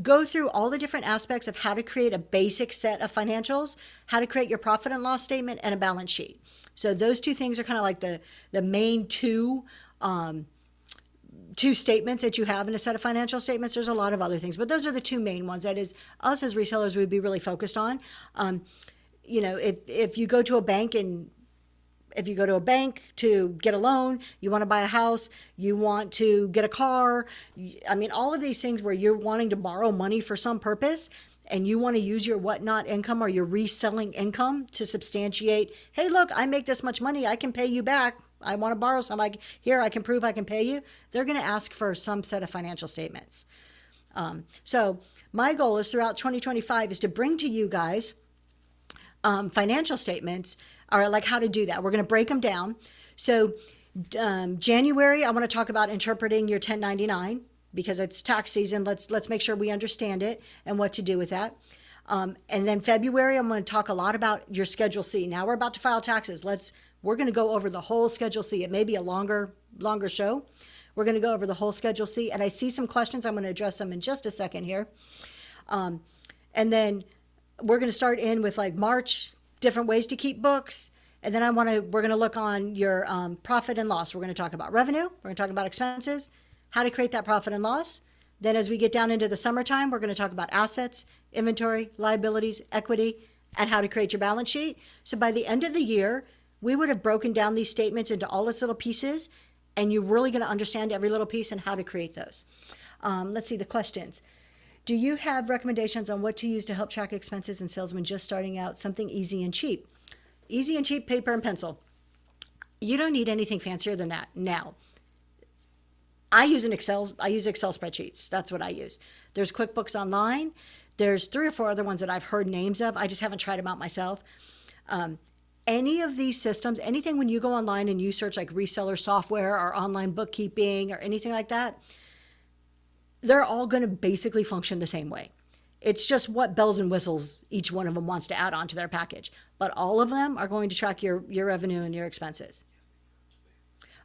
go through all the different aspects of how to create a basic set of financials, how to create your profit and loss statement, and a balance sheet. So those two things are kind of like the main two statements that you have in a set of financial statements. There's a lot of other things, but those are the two main ones. That is, us as resellers would be really focused on. If you go to a bank to get a loan, you want to buy a house, you want to get a car, I mean, all of these things where you're wanting to borrow money for some purpose and you want to use your Whatnot income or your reselling income to substantiate, hey, look, I make this much money, I can pay you back. I want to borrow some. I can prove I can pay you. They're going to ask for some set of financial statements. So my goal is throughout 2025 is to bring to you guys financial statements, or like how to do that. We're going to break them down. So January, I want to talk about interpreting your 1099 because it's tax season. Let's make sure we understand it and what to do with that. And then February, I'm going to talk a lot about your Schedule C. Now we're about to file taxes. We're going to go over the whole Schedule C. It may be a longer show. We're going to go over the whole Schedule C. And I see some questions. I'm going to address them in just a second here. And then we're going to start in with like March, different ways to keep books. And then we're going to look on your profit and loss. We're going to talk about revenue. We're going to talk about expenses, how to create that profit and loss. Then as we get down into the summertime, we're going to talk about assets, inventory, liabilities, equity, and how to create your balance sheet. So by the end of the year, we would have broken down these statements into all its little pieces, and you're really going to understand every little piece and how to create those. Let's see the questions. Do you have recommendations on what to use to help track expenses and sales when just starting out? Something easy and cheap. Easy and cheap, paper and pencil. You don't need anything fancier than that. Now, I use Excel spreadsheets. That's what I use. There's QuickBooks Online. There's 3 or 4 other ones that I've heard names of. I just haven't tried them out myself. Any of these systems, anything when you go online and you search like reseller software or online bookkeeping or anything like that, they're all going to basically function the same way. It's just what bells and whistles each one of them wants to add on to their package. But all of them are going to track your revenue and your expenses.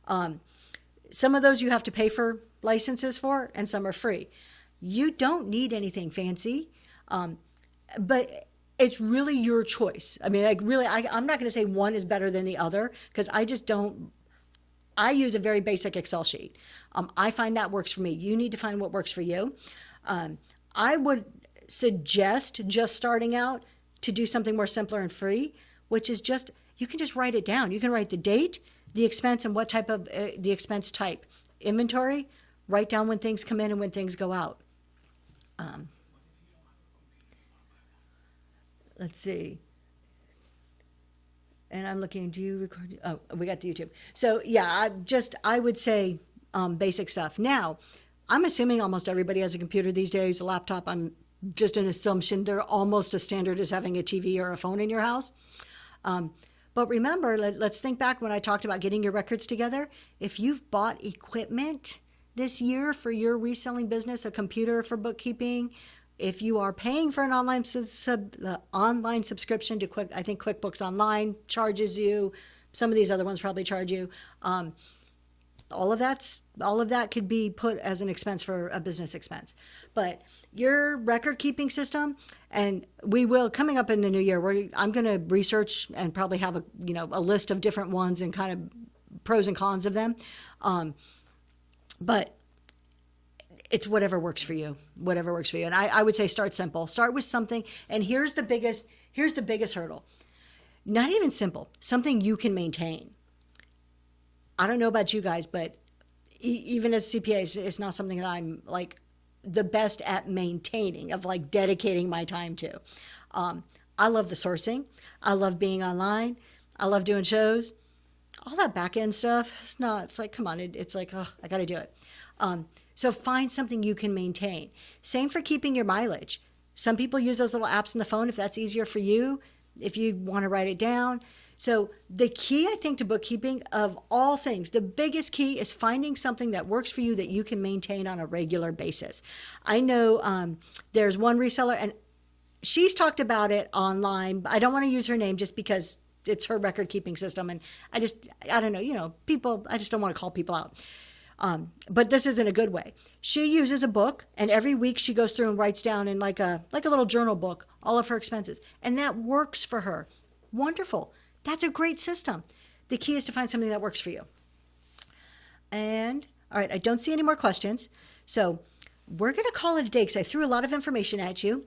Some of those you have to pay for licenses for, and some are free. You don't need anything fancy. but it's really your choice. I mean, like really, I'm not going to say one is better than the other because I just don't. I use a very basic Excel sheet. I find that works for me. You need to find what works for you. I would suggest just starting out to do something more simpler and free, which is just, you can just write it down. You can write the date, the expense, and what type of the expense type. Inventory, write down when things come in and when things go out. Let's see. And I'm looking, do you record? Oh, we got the YouTube. So yeah, I would say basic stuff. Now, I'm assuming almost everybody has a computer these days, a laptop. I'm just an assumption. They're almost as standard as having a TV or a phone in your house. But remember, let's think back when I talked about getting your records together. If you've bought equipment this year for your reselling business, a computer for bookkeeping, if you are paying for an online online subscription to I think QuickBooks Online charges you. Some of these other ones probably charge you. All of that could be put as an expense for a business expense. But your record keeping system, and we will coming up in the new year, I'm going to research and probably have a list of different ones and kind of pros and cons of them. But it's whatever works for you, And I would say start simple. Start with something. And here's the biggest hurdle. Not even simple, something you can maintain. I don't know about you guys, but even as CPAs, it's not something that I'm like the best at maintaining, of like dedicating my time to. I love the sourcing. I love being online. I love doing shows. All that back end stuff, it's like, come on, it's like, oh, I got to do it. So find something you can maintain. Same for keeping your mileage. Some people use those little apps on the phone if that's easier for you, if you want to write it down. So the key, I think, to bookkeeping of all things, the biggest key is finding something that works for you that you can maintain on a regular basis. I know there's one reseller, and she's talked about it online. I don't want to use her name just because it's her record keeping system. And I don't know, people, I just don't want to call people out. But this isn't a good way. She uses a book, and every week she goes through and writes down in like a little journal book all of her expenses. And that works for her. Wonderful. That's a great system. The key is to find something that works for you. And, all right, I don't see any more questions. So we're going to call it a day because I threw a lot of information at you.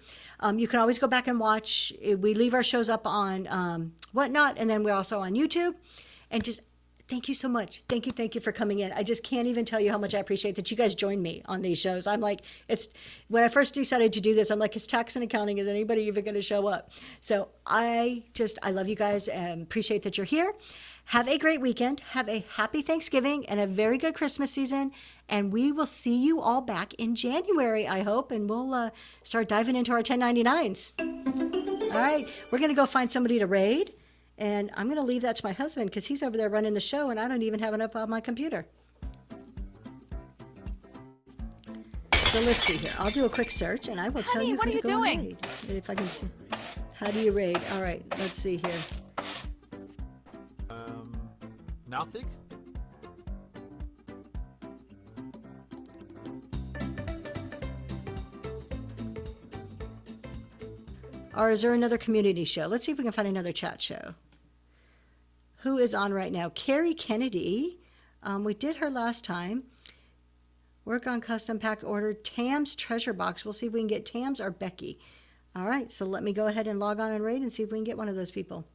You can always go back and watch. We leave our shows up on Whatnot, and then we're also on YouTube. And just thank you so much. Thank you for coming in. I just can't even tell you how much I appreciate that you guys join me on these shows. I'm like, when I first decided to do this, I'm like, it's tax and accounting. Is anybody even going to show up? So I love you guys and appreciate that you're here. Have a great weekend. Have a happy Thanksgiving and a very good Christmas season. And we will see you all back in January, I hope. And we'll start diving into our 1099s. All right. We're going to go find somebody to raid. And I'm going to leave that to my husband because he's over there running the show and I don't even have it up on my computer. So let's see here. I'll do a quick search and I will tell you what who are you to go doing? and raid. If I can see. How do you raid? All right, let's see here. Nothing? Or is there another community show? Let's see if we can find another chat show. Who is on right now? Carrie Kennedy. We did her last time. Work on custom pack order. Tam's treasure box. We'll see if we can get Tam's or Becky. All right, so let me go ahead and log on and raid and see if we can get one of those people.